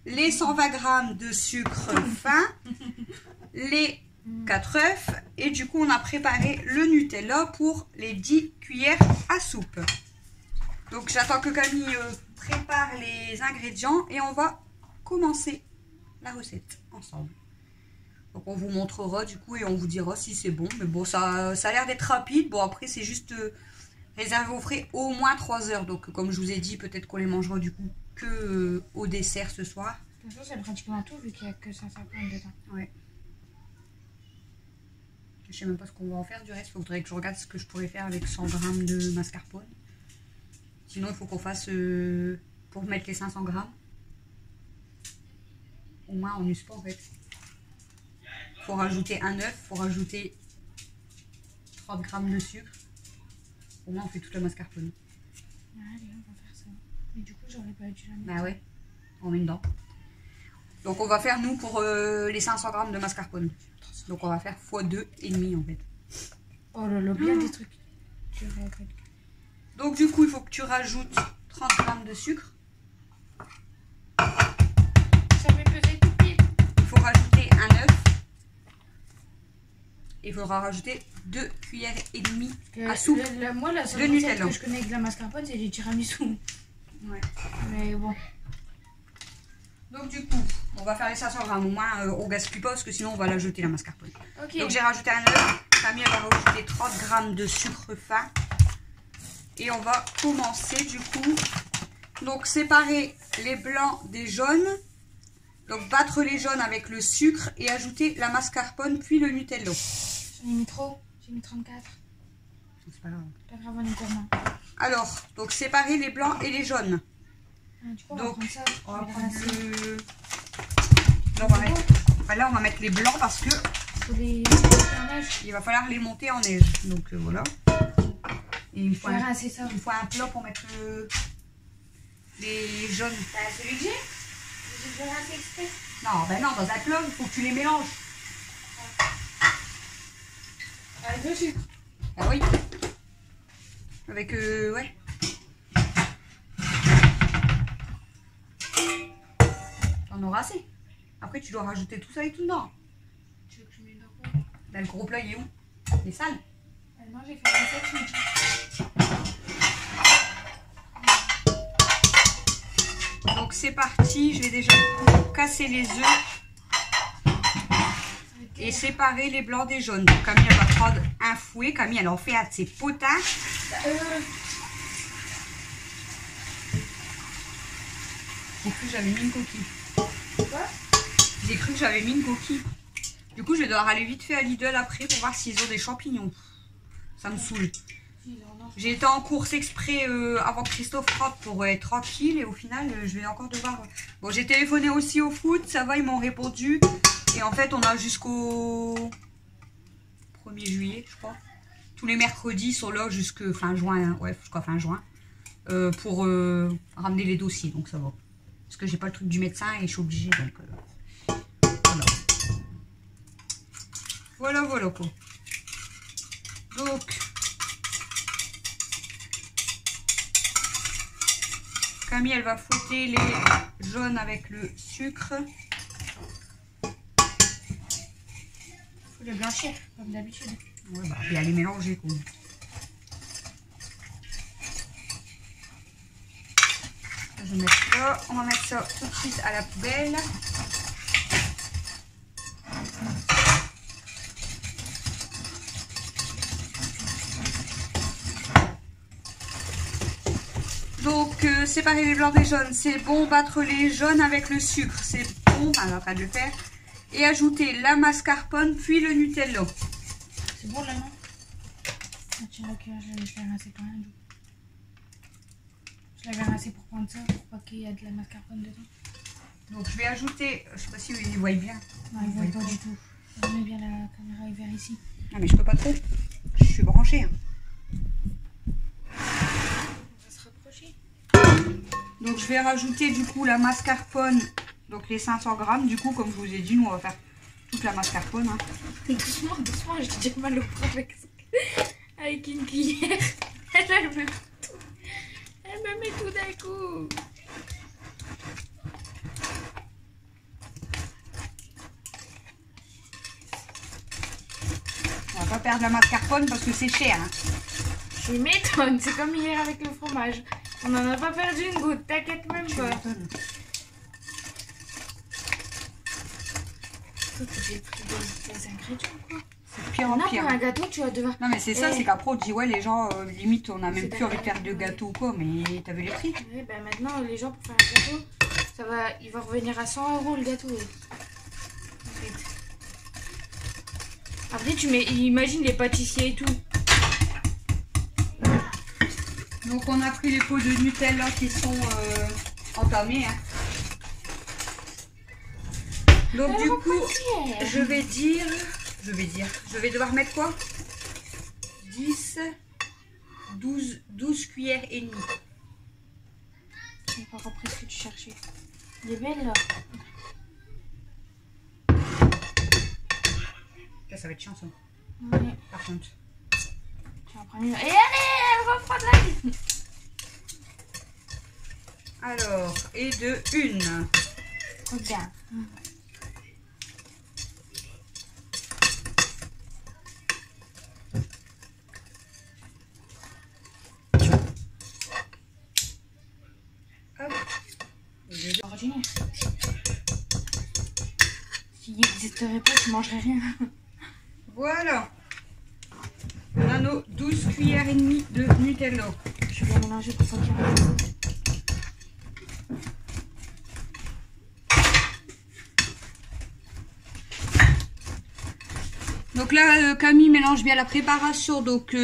Les 120 g de sucre fin, les 4 œufs et du coup on a préparé le Nutella pour les 10 cuillères à soupe. Donc j'attends que Camille prépare les ingrédients et on va commencer la recette ensemble. Donc on vous montrera du coup et on vous dira si c'est bon. Mais bon, ça a l'air d'être rapide. Bon, après c'est juste réservé au frais au moins 3 heures. Donc comme je vous ai dit, peut-être qu'on les mangera du coup que au dessert ce soir. De toute façon, c'est pratiquement tout vu qu'il n'y a que 150 dedans. Ouais. Je sais même pas ce qu'on va en faire du reste. Il faudrait que je regarde ce que je pourrais faire avec 100 grammes de mascarpone. Sinon, il faut qu'on fasse pour mettre les 500 grammes. Au moins, on n'use pas en fait. Il faut rajouter un œuf, il faut rajouter 30 grammes de sucre. Au moins, on fait toute la mascarpone. Allez, on va faire ça. Mais du coup, j'aurais pas dû la mettre. Bah ouais, on met dedans. Donc, on va faire nous pour les 500 grammes de mascarpone. Donc, on va faire x 2,5 en fait. Oh là là, bien des trucs. Donc, du coup, il faut que tu rajoutes 30 grammes de sucre. Ça m'est pesé tout pile. Il faut rajouter un œuf. Et il faudra rajouter 2 cuillères et demie à soupe moi, la seule de recette Nutella. que je connais avec la mascarpone, c'est les tiramisu. Ouais. Mais bon. Donc du coup, on va faire les 500 grammes. Au moins, on gaspille pas parce que sinon on va la jeter la mascarpone. Ok. Donc j'ai rajouté un œuf. Camille va rajouter 30 grammes de sucre fin. Et on va commencer du coup. Donc séparer les blancs des jaunes. Donc battre les jaunes avec le sucre et ajouter la mascarpone puis le Nutella. J'en ai mis trop. J'ai mis 34. C'est pas grave. Pas grave, on est gourmand. Alors, donc séparer les blancs et les jaunes. Ah, du coup, on Donc, va prendre ça. On va Je vais prendre rincer. le... Là, on va mettre... Là, on va mettre les blancs parce que Faut les mettre en neige. il va falloir les monter en neige. Donc voilà. Et il me Je faut vais un, rincer ça. il me faut un plat pour mettre les jaunes. Celui que j'ai déjà rincé exprès. Non, ben non, dans un plat, il faut que tu les mélanges. Avec le sucre. Ah oui. Avec, ouais. T'en auras assez. Après, tu dois rajouter tout ça et tout dedans. Tu veux que je mette dans quoi? Ben, le gros plat, il est où? Il est sale. Non, j'ai fait la recette ce midi. Donc c'est parti, je vais déjà casser les œufs et séparer les blancs des jaunes. Donc Camille elle va prendre un fouet, Camille elle en fait un de ses potins. J'ai cru que j'avais mis une coquille. Quoi? J'ai cru que j'avais mis une coquille. Du coup je vais devoir aller vite fait à Lidl après pour voir s'ils ont des champignons. Ça me saoule. J'ai été en course exprès avant que Christophe rentre pour être tranquille et au final je vais encore devoir... Bon, j'ai téléphoné aussi au foot, ça va, ils m'ont répondu. Et en fait on a jusqu'au 1er juillet je crois. Tous les mercredis ils sont là jusqu'à fin juin, ouais jusqu'à fin juin. Pour ramener les dossiers, donc ça va. Parce que j'ai pas le truc du médecin et je suis obligée donc... voilà. Voilà quoi. Donc... Camille, elle va fouetter les jaunes avec le sucre. Faut les blanchir, comme d'habitude. Ouais, bah, et aller mélanger quoi. Je vais mettre là. On va mettre ça tout de suite à la poubelle. Donc, séparer les blancs des jaunes, c'est bon. Battre les jaunes avec le sucre, c'est bon. Enfin, on va pas le faire. Et ajouter la mascarpone, puis le Nutella. C'est bon là, non? Ah, tiens, ok, je l'ai rincé quand même. Je l'avais rincé pour prendre ça, pour pas qu'il y ait de la mascarpone dedans. Donc, je vais ajouter... Je sais pas si ils voient bien. Non, ils voient pas du tout. Je mets bien la caméra vers ici. Ah, mais je peux pas trop. Je suis branchée. Hein. On va se rapprocher. Donc je vais rajouter du coup la mascarpone, donc les 500 grammes. Du coup, comme je vous ai dit, nous on va faire toute la mascarpone. Hein. Doucement, doucement, j'ai déjà mal au bras avec une cuillère. Elle me met tout. Elle me met tout d'un coup. On va pas perdre la mascarpone parce que c'est cher. Hein. Je m'étonne, c'est comme hier avec le fromage. On n'en a pas perdu une goutte, t'inquiète même pas. Tu m'étonnes. J'ai pris des ingrédients quoi. C'est pire en Là, pire. pour un gâteau, tu vas devoir... Non mais c'est ça, Eh. c'est qu'après on dit ouais les gens limite on a même C'est plus envie de d'accord. faire de gâteaux ou quoi, mais t'as vu les prix? Ouais, bah maintenant, les gens, pour faire un gâteau, il va revenir à 100 € le gâteau. En fait. Après, imagine les pâtissiers et tout. Donc on a pris les pots de Nutella qui sont entamés. Hein. Donc du coup, je vais devoir mettre quoi? 10, 12 cuillères et demie. J'ai pas compris ce que tu cherchais. Elle est belle là. Là, ça va être chiant ça. Ouais. Par contre. Tu vas prendre une... Et allez, elle refroide la vie. Alors, et de une. Regarde. Hop. Ordinaire. S'il n'existerait pas, tu mangerais rien. Voilà. On a nos 12 cuillères et demie de Nutella. Je vais mélanger pour pas qu'il y ait rien. Donc là, Camille mélange bien la préparation. Donc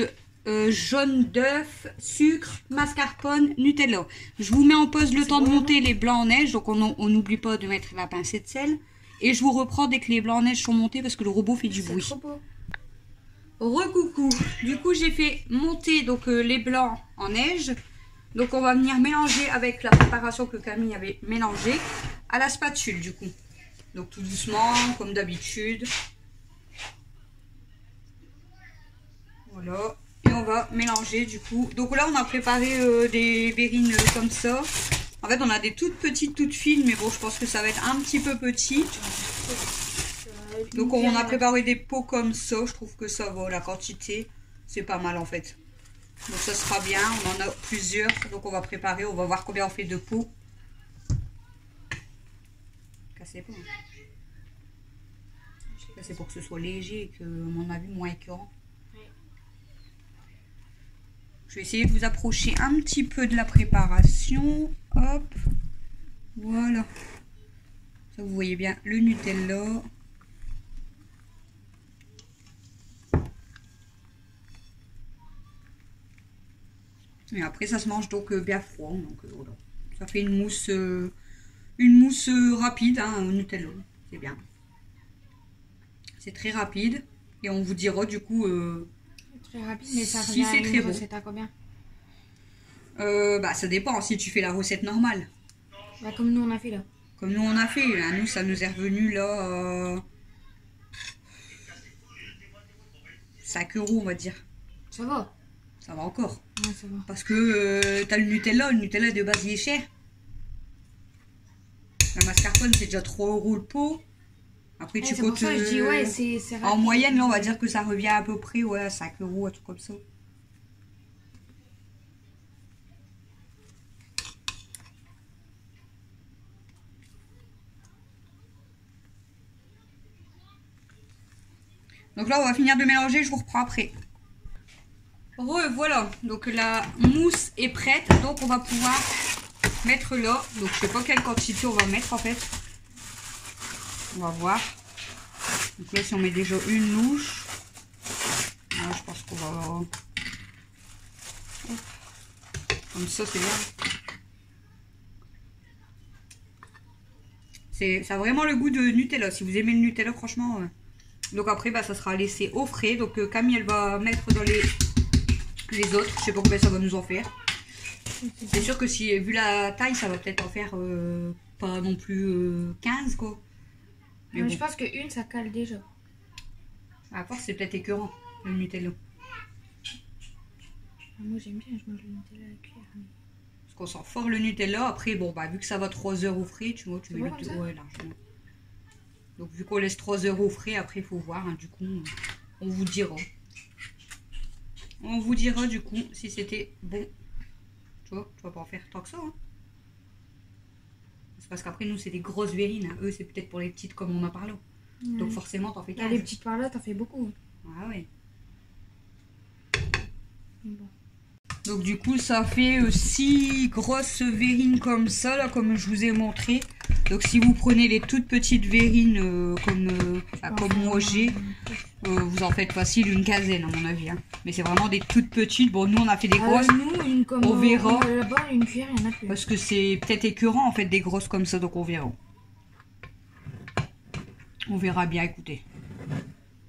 jaune d'œuf, sucre, mascarpone, Nutella. Je vous mets en pause le temps de monter les blancs en neige. Donc on n'oublie pas de mettre la pincée de sel. Et je vous reprends dès que les blancs en neige sont montés parce que le robot fait du bruit. C'est trop beau. Recoucou. Du coup, j'ai fait monter donc les blancs en neige. Donc on va venir mélanger avec la préparation que Camille avait mélangée à la spatule du coup. Donc tout doucement, comme d'habitude. Voilà. Et on va mélanger du coup. Donc là, on a préparé des verrines comme ça. En fait, on a des toutes petites, toutes fines. Mais bon, je pense que ça va être un petit peu petit. Donc on a préparé des pots comme ça. Je trouve que ça va, la quantité. C'est pas mal en fait. Donc ça sera bien. On en a plusieurs. Donc on va préparer. On va voir combien on fait de pots. Cassez pas. C'est pour que ce soit léger et que, à mon avis, moins écœurant. Je vais essayer de vous approcher un petit peu de la préparation. Hop. Voilà. Ça, vous voyez bien le Nutella. Et après, ça se mange donc bien froid. Donc voilà. Ça fait une mousse rapide hein, au Nutella. C'est bien. C'est très rapide. Et on vous dira du coup... Très rapide, mais ça si revient c'est à très une bon. recette à combien? Bah ça dépend si tu fais la recette normale. Bah, comme nous on a fait là. Comme nous on a fait, là, nous ça nous est revenu là 5 € on va dire. Ça va. Ça va encore. Ouais, ça va. Parce que t'as le Nutella de base il est cher. La mascarpone c'est déjà 3 € le pot. Après tu C'est pour comptes... ça que je dis ouais, c'est rapide. en moyenne là on va dire que ça revient à peu près ouais, à 5 €, un truc comme ça. Donc là on va finir de mélanger, je vous reprends après. Voilà, donc la mousse est prête, donc on va pouvoir mettre là. Donc je sais pas quelle quantité on va mettre en fait. On va voir. Donc là si on met déjà une louche, là, je pense qu'on va... Comme ça c'est bien. Ça a vraiment le goût de Nutella, si vous aimez le Nutella franchement. Donc après bah, ça sera laissé au frais. Donc Camille elle va mettre dans les autres. Je sais pas combien ça va nous en faire. C'est sûr que si vu la taille ça va peut-être en faire pas non plus 15 quoi. Mais bon. Je pense qu'une ça cale déjà. À force c'est peut-être écœurant le Nutella. Moi j'aime bien, je mange le Nutella à la cuillère. Parce qu'on sent fort le Nutella. Après bon bah vu que ça va 3 heures au frais, tu vois, tu mets bon le comme ça ouais, largement. Donc vu qu'on laisse 3 heures au frais, après il faut voir. Hein, du coup on vous dira. On vous dira du coup si c'était bon. Tu vois, tu vas pas en faire tant que ça. Hein. C'est parce qu'après nous c'est des grosses verrines. Hein. Eux c'est peut-être pour les petites comme on en parle. Donc forcément t'en fais 15. Les petites par là, t'en fais beaucoup. Ah ouais. Bon. Donc du coup ça fait 6 grosses verrines comme ça, là, comme je vous ai montré. Donc si vous prenez les toutes petites verrines comme moi j'ai, vous en faites facile une quinzaine à mon avis. Hein. Mais c'est vraiment des toutes petites. Bon, nous on a fait des grosses. Nous, une comme on verra. Là-bas, une cuillère, il y en a plus. Parce que c'est peut-être écœurant en fait des grosses comme ça, donc on verra. On verra bien, écoutez.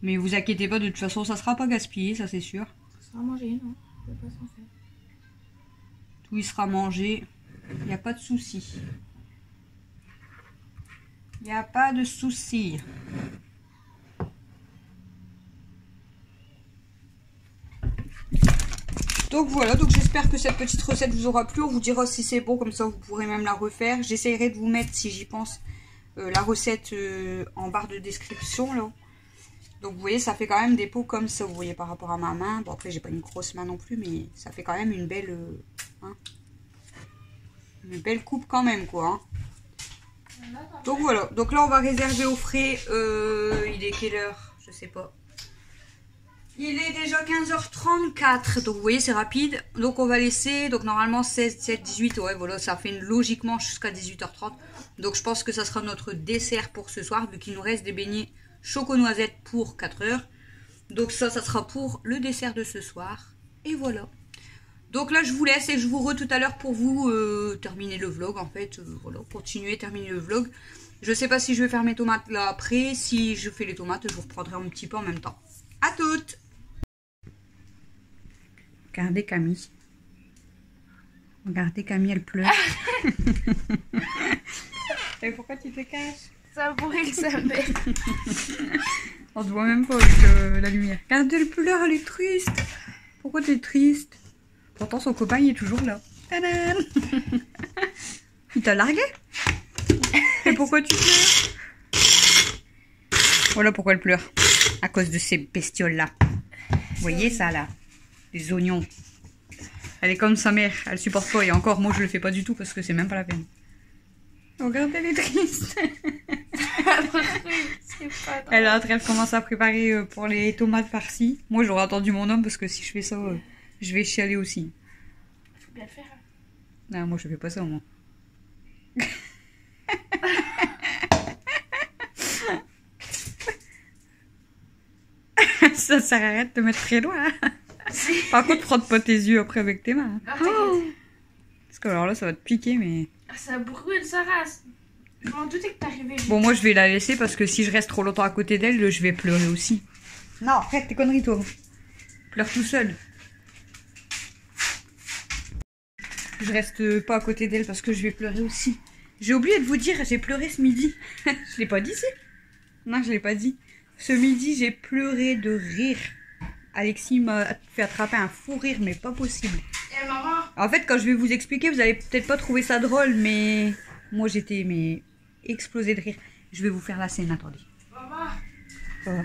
Mais vous inquiétez pas, de toute façon ça sera pas gaspillé, ça c'est sûr. Ça sera mangé, non? Je vais pas s'en faire. Tout il sera mangé, il n'y a pas de souci. Il n'y a pas de souci. Donc voilà, donc j'espère que cette petite recette vous aura plu. On vous dira si c'est bon, comme ça vous pourrez même la refaire. J'essaierai de vous mettre, si j'y pense, la recette en barre de description là. Donc vous voyez, ça fait quand même des pots comme ça, vous voyez, par rapport à ma main. Bon après j'ai pas une grosse main non plus, mais ça fait quand même une belle une belle coupe quand même quoi. Hein. Donc voilà, donc là on va réserver au frais. Il est quelle heure? Je sais pas. Il est déjà 15h34, donc vous voyez c'est rapide. Donc on va laisser, donc normalement 16, 17, 18, ouais voilà, ça fait logiquement jusqu'à 18h30. Donc je pense que ça sera notre dessert pour ce soir, vu qu'il nous reste des beignets choco-noisette pour 4 heures. Donc ça sera pour le dessert de ce soir. Et voilà. Donc là je vous laisse et je vous tout à l'heure pour vous terminer le vlog en fait. Voilà, continuer, terminer le vlog. Je sais pas si je vais faire mes tomates là après. Si je fais les tomates, je vous reprendrai un petit peu en même temps. À toutes! Regardez Camille. Regardez Camille, elle pleure. Et pourquoi tu te caches? Ça pourrait le savoir. On te voit même pas avec la lumière. Regarde, elle pleure, elle est triste. Pourquoi tu es triste? Pourtant son copain il est toujours là. Tadam. Il t'a largué? Et pourquoi tu pleures? Voilà pourquoi elle pleure. À cause de ces bestioles là. Vous voyez ça là? Les oignons. Elle est comme sa mère, elle supporte pas. Et encore, moi je le fais pas du tout parce que c'est même pas la peine. Regarde, elle est triste. Elle est en train de commencer à préparer pour les tomates farcies. Moi j'aurais attendu mon homme parce que si je fais ça, je vais chialer aussi. Faut bien le faire. Non, moi je fais pas ça moi. Ça sert à rien de te mettre très loin. Hein. Par contre, frotte pas tes yeux après avec tes mains. Ah, t'inquiète. Parce que alors là, ça va te piquer, mais... Ça brûle sa race. Je m'en doutais que t'arrivais. Bon, moi, je vais la laisser parce que si je reste trop longtemps à côté d'elle, je vais pleurer aussi. Non, arrête tes conneries, toi. Pleure tout seul. Je reste pas à côté d'elle parce que je vais pleurer aussi. J'ai oublié de vous dire, j'ai pleuré ce midi. Je l'ai pas dit, si? Non, je l'ai pas dit. Ce midi, j'ai pleuré de rire. Alexis m'a fait attraper un fou rire, mais pas possible. Et maman? En fait, quand je vais vous expliquer, vous allez peut-être pas trouver ça drôle, mais moi j'étais explosée de rire. Je vais vous faire la scène, attendez. Maman? Ça va.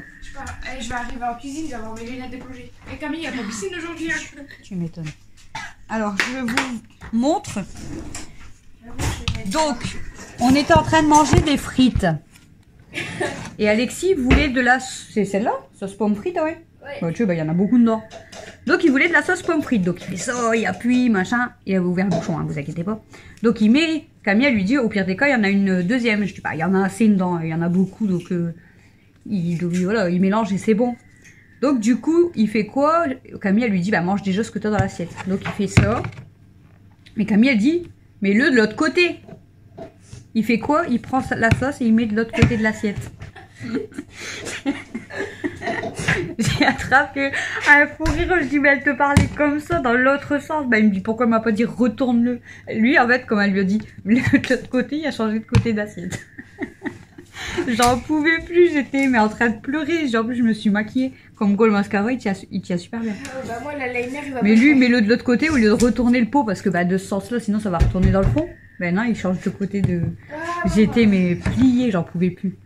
Je vais arriver en cuisine, je vais avoir mes lunettes de plongée. Et Camille, il n'y a pas piscine aujourd'hui. Hein. Tu m'étonnes. Alors, je vous montre. Donc, on était en train de manger des frites. Et Alexis voulait de la... C'est celle-là? Sauce pomme frite, ouais. Bah, tu vois, il y en a beaucoup dedans. Donc, il voulait de la sauce pomme frite. Donc, il fait ça, il appuie, machin. Il a ouvert le bouchon, hein, vous inquiétez pas. Donc, il met... Camille lui dit, au pire des cas, il y en a une deuxième. Je dis, bah, il y en a assez dedans. Il y en a beaucoup. Donc, voilà, il mélange et c'est bon. Donc, du coup, il fait quoi? Camille, elle lui dit, bah, mange déjà ce que tu as dans l'assiette. Donc, il fait ça. Mais Camille, elle dit, mets-le de l'autre côté. Il fait quoi? Il prend la sauce et il met de l'autre côté de l'assiette. J'ai attrapé un fou rire. Je dis, mais elle te parlait comme ça dans l'autre sens. Bah, il me dit, pourquoi elle m'a pas dit retourne-le? Lui, en fait, comme elle lui a dit, de l'autre côté, il a changé de côté d'assiette. J'en pouvais plus, j'étais en train de pleurer. Genre, en plus, je me suis maquillée. Comme quoi, le mascara, il tient super bien. Bah, moi, la liner, il va mais lui, mets-le de l'autre côté au lieu de retourner le pot. Parce que bah, de ce sens-là, sinon, ça va retourner dans le fond. Ben non, il change de côté de... J'étais pliée, j'en pouvais plus.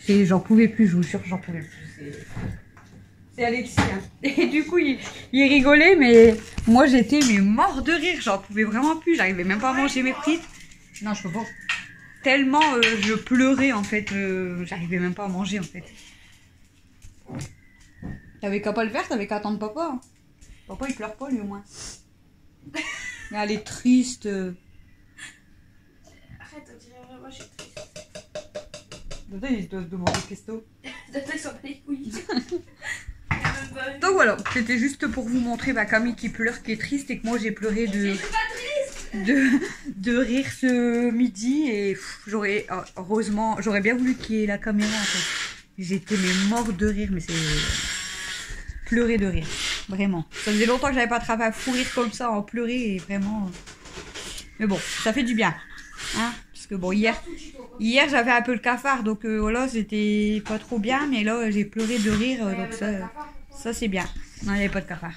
J'en pouvais plus, je vous jure, j'en pouvais plus. C'est Alexis. Hein. Et du coup, il rigolait, mais moi, j'étais mort de rire. J'en pouvais vraiment plus. J'arrivais même pas à manger mes frites. Non, je peux pas. Tellement je pleurais, en fait. J'arrivais même pas à manger, en fait. T'avais qu'à pas le faire, t'avais qu'à attendre papa. Hein. Papa il pleure pas lui au moins. Mais elle est triste. Arrête, on dirait vraiment je suis triste. Dada il doit se demander qu'est-ce que Dada il s'en bat les couilles. donc voilà, c'était juste pour vous montrer Camille qui pleure, qui est triste et que moi j'ai pleuré de rire ce midi et j'aurais heureusement j'aurais bien voulu qu'il y ait la caméra en fait. J'étais morte de rire, mais c'est pleurer de rire, vraiment. Ça faisait longtemps que j'avais pas attrapé un fou rire comme ça en pleurer et vraiment. Mais bon, ça fait du bien, hein, parce que bon hier j'avais un peu le cafard donc voilà c'était pas trop bien, mais là j'ai pleuré de rire donc ça c'est bien. Non, il n'y avait pas de cafard.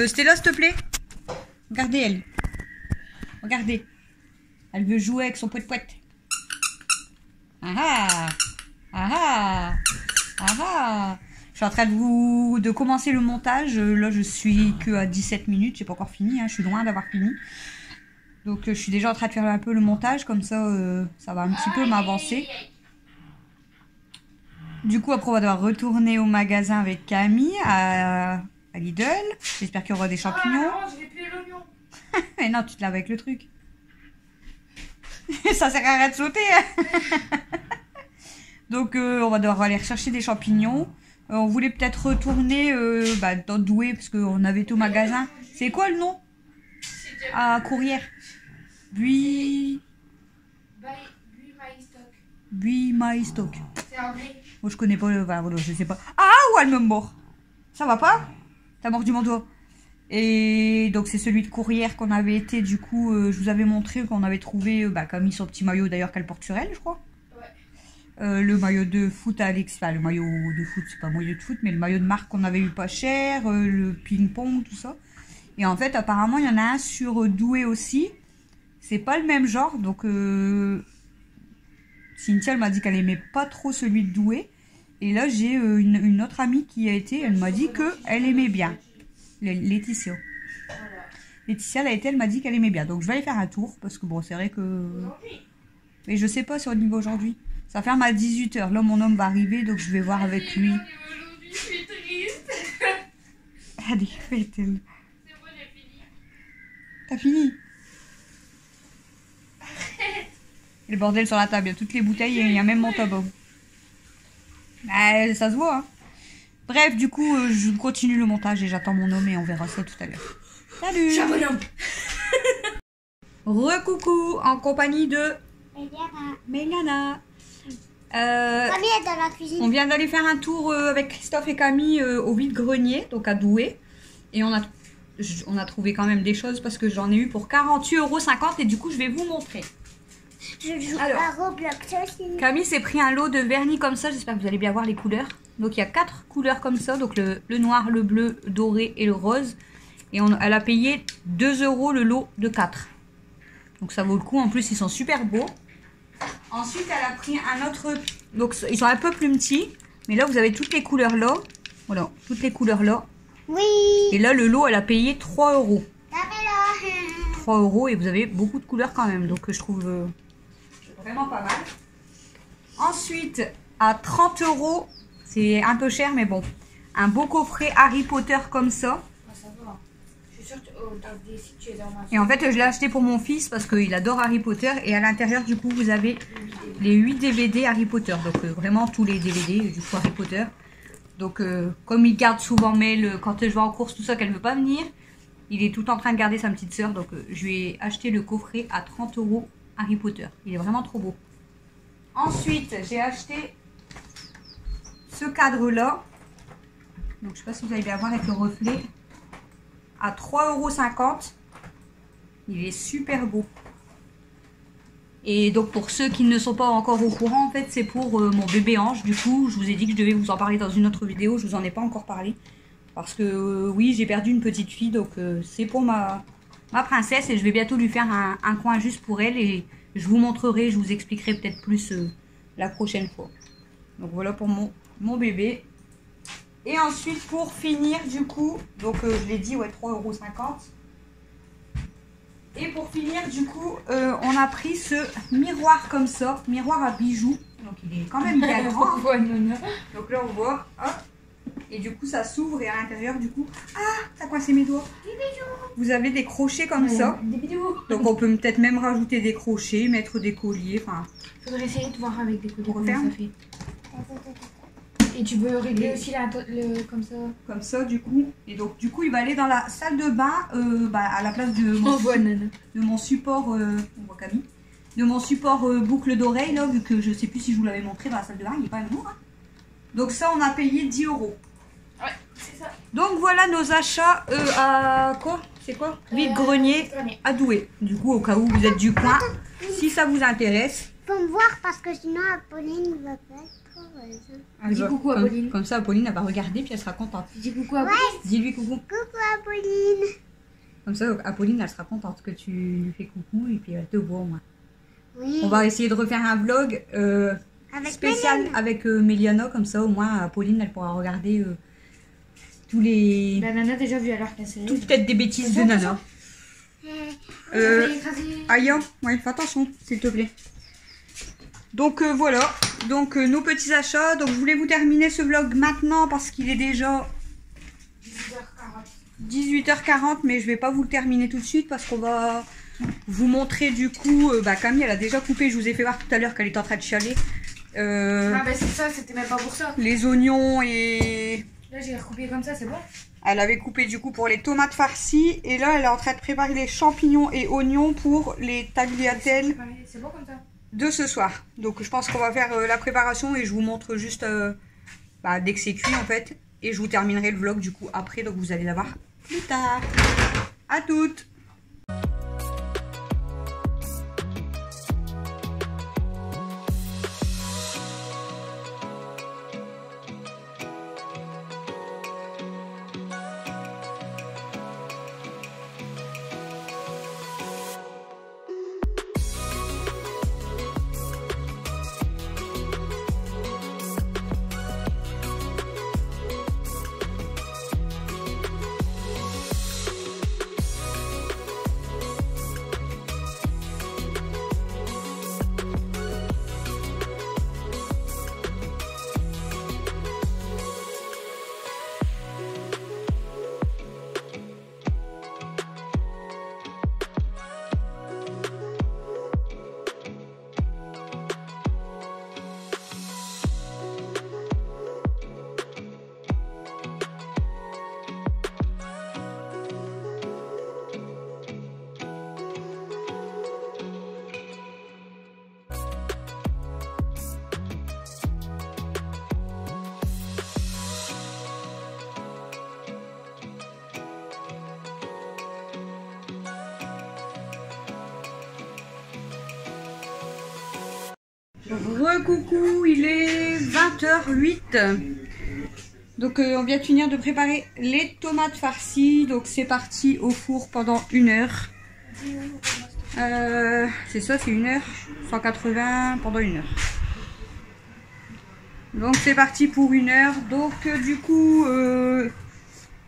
Stella, s'il te plaît. Regardez elle. Regardez. Elle veut jouer avec son poète-poète. Ah ah. Ah ah. Ah ah. Je suis en train de commencer le montage. Là, je suis que à 17 minutes. J'ai pas encore fini. Hein. Je suis loin d'avoir fini. Donc, je suis déjà en train de faire un peu le montage. Comme ça, ça va un petit peu m'avancer. Du coup, après, on va devoir retourner au magasin avec Camille à Lidl. J'espère qu'il y aura des champignons. Ah non, je vais puer l'oignon. Mais non, tu te laves avec le truc. Ça sert à rien de sauter. Hein. Donc, on va devoir aller chercher des champignons. On voulait peut-être retourner dans Douai parce qu'on avait été au magasin. C'est quoi le nom? À Courrières. Buy-my-stock. C'est anglais. Moi, je connais pas le... Voilà, je sais pas. Ah, ou elle me mord. Ça va pas? T'as mordu mon doigt. Et donc, c'est celui de Courrières qu'on avait été. Du coup, je vous avais montré qu'on avait trouvé... Camille, son petit maillot d'ailleurs qu'elle porte sur elle, je crois. Ouais. Le maillot de foot à Alex. Enfin, le maillot de foot, c'est pas un maillot de foot, mais le maillot de marque qu'on avait eu pas cher. Le ping-pong, tout ça. Et en fait, apparemment, il y en a un sur Douai aussi. C'est pas le même genre. Donc, Cynthia, elle m'a dit qu'elle aimait pas trop celui de Douai. Et là, j'ai une autre amie qui a été. Elle m'a dit qu'elle aimait bien. Laetitia. Voilà. Laetitia, elle a été, elle m'a dit qu'elle aimait bien. Donc, je vais aller faire un tour. Parce que bon, c'est vrai que... Mais je sais pas sur le niveau aujourd'hui. Ça ferme à 18 h. Là, mon homme va arriver. Donc, je vais voir avec lui. Aujourd'hui, je suis triste. Allez, faites-le. C'est bon, j'ai fini. T'as fini? Et le bordel sur la table, il y a toutes les bouteilles et il y a même mon tabac. Ça se voit, hein. Bref, du coup, je continue le montage et j'attends mon homme et on verra ça tout à l'heure. Salut! Je suis un bonhomme. Recoucou, en compagnie de Mélana. Camille est dans la cuisine. On vient d'aller faire un tour avec Christophe et Camille au vide-grenier, donc à Douai. Et on a trouvé quand même des choses parce que j'en ai eu pour 48,50 € et du coup, je vais vous montrer. Je joue Alors, à Roblox aussi. Camille s'est pris un lot de vernis comme ça. J'espère que vous allez bien voir les couleurs. Donc, il y a 4 couleurs comme ça. Donc, le noir, le bleu, le doré et le rose. Et elle a payé 2 € le lot de 4. Donc, ça vaut le coup. En plus, ils sont super beaux. Ensuite, elle a pris un autre... Donc, ils sont un peu plus petits. Mais là, vous avez toutes les couleurs là. Voilà, toutes les couleurs là. Oui. Et là, le lot, elle a payé 3 €. Camille. 3 € et vous avez beaucoup de couleurs quand même. Donc, je trouve... vraiment pas mal. Ensuite, à 30 €, c'est un peu cher, mais bon. Un beau coffret Harry Potter comme ça. Ah, ça va. Je suis sûre que dans des sites, tu es dans ma... Et en fait, je l'ai acheté pour mon fils parce qu'il adore Harry Potter. Et à l'intérieur, du coup, vous avez les 8 DVD Harry Potter. Donc, vraiment tous les DVD du coup Harry Potter. Donc, comme il garde souvent Mel quand je vais en course, tout ça, qu'elle ne veut pas venir, il est tout en train de garder sa petite soeur. Donc, je lui ai acheté le coffret à 30 € Harry Potter. Il est vraiment trop beau. Ensuite, j'ai acheté ce cadre-là. Donc, je sais pas si vous allez bien voir avec le reflet. À 3,50 €. Il est super beau. Et donc, pour ceux qui ne sont pas encore au courant, en fait, c'est pour mon bébé ange. Du coup, je vous ai dit que je devais vous en parler dans une autre vidéo. Je vous en ai pas encore parlé. Parce que, oui, j'ai perdu une petite fille. Donc, c'est pour ma princesse. Et je vais bientôt lui faire un coin juste pour elle. Et je vous montrerai, je vous expliquerai peut-être plus la prochaine fois. Donc, voilà pour mon bébé. Et ensuite, pour finir, du coup, donc je l'ai dit, ouais, 3,50 €. Et pour finir, du coup, on a pris ce miroir comme ça, miroir à bijoux. Donc, il est quand même bien grand. Donc là, on voit, hop, Et du coup ça s'ouvre et à l'intérieur du coup... Ah, t'as coincé mes doigts. Vous avez des crochets comme ça. Des vidéos. Donc on peut peut-être même rajouter des crochets, mettre des colliers, enfin... Faudrait essayer de voir avec des colliers Pour comment refaire. ça fait. Et tu peux régler aussi comme ça. Comme ça du coup. Et donc du coup il va aller dans la salle de bain à la place de mon, de mon support... on voit Camille. De mon support boucle d'oreille là, vu que je sais plus si je vous l'avais montré dans la salle de bain, il est pas lourd. Hein. Donc ça on a payé 10 €. Ouais, c'est ça. Donc voilà nos achats à quoi? C'est quoi? Vide-grenier à Douai. Du coup au cas où vous êtes du coin, si ça vous intéresse. Faut me voir parce que sinon Apolline ne va pas être heureuse. Dis coucou à Apolline. Comme ça Apolline elle va regarder puis elle sera contente. Dis coucou à Apolline. Dis-lui coucou. Coucou Apolline. Comme ça Apolline elle sera contente que tu lui fais coucou et puis elle te voit au moins. Oui. On va essayer de refaire un vlog Avec spécial Méliana. avec Méliana, comme ça au moins Apolline elle pourra regarder tous les... Bah, Nana a déjà vu alors qu'elle s'est. Toutes peut-être des bêtises de Nana. Aya, ouais, fais attention s'il te plaît. Donc voilà, donc nos petits achats. Donc je voulais vous terminer ce vlog maintenant parce qu'il est déjà 18h40, mais je vais pas vous le terminer tout de suite parce qu'on va vous montrer du coup, Camille elle a déjà coupé, je vous ai fait voir tout à l'heure qu'elle est en train de chialer. Ah bah c'est ça, c'était même pas pour ça. Les oignons et... Là j'ai recoupé comme ça, c'est bon. Elle avait coupé du coup pour les tomates farcies et là elle est en train de préparer les champignons et oignons pour les tagliatelles C'est bon comme ça. de ce soir. Donc je pense qu'on va faire la préparation et je vous montre juste dès que c'est cuit en fait. Et je vous terminerai le vlog du coup après, donc vous allez la voir plus tard. À toutes. Recoucou, il est 20h08. Donc on vient de finir de préparer les tomates farcies. Donc c'est parti au four pendant 1 heure. C'est ça, c'est 1 heure. 180 pendant 1 heure. Donc c'est parti pour 1 heure. Donc du coup,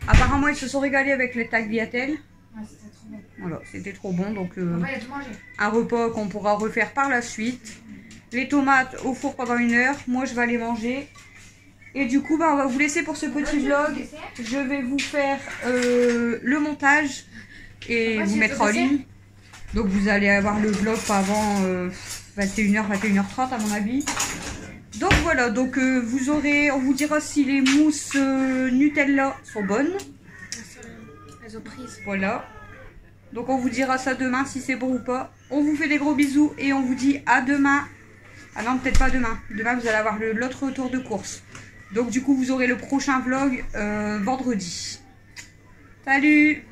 apparemment ils se sont régalés avec les tagliatelles. Ouais, c'était trop bon. Voilà, c'était trop bon. Donc On va y tout manger. un repas qu'on pourra refaire par la suite. Les tomates au four pendant 1 heure. Moi je vais aller manger. Et du coup on va vous laisser pour ce petit vlog. Je vais vous faire le montage et vous mettre en ligne. Donc vous allez avoir le vlog pas avant 21h, 21h30 à mon avis. Donc voilà, donc vous aurez, on vous dira si les mousses Nutella sont bonnes. Elles ont prise. Voilà. Donc on vous dira ça demain si c'est bon ou pas. On vous fait des gros bisous et on vous dit à demain. Ah non, peut-être pas demain. Demain vous allez avoir l'autre retour de course. Donc du coup vous aurez le prochain vlog vendredi. Salut!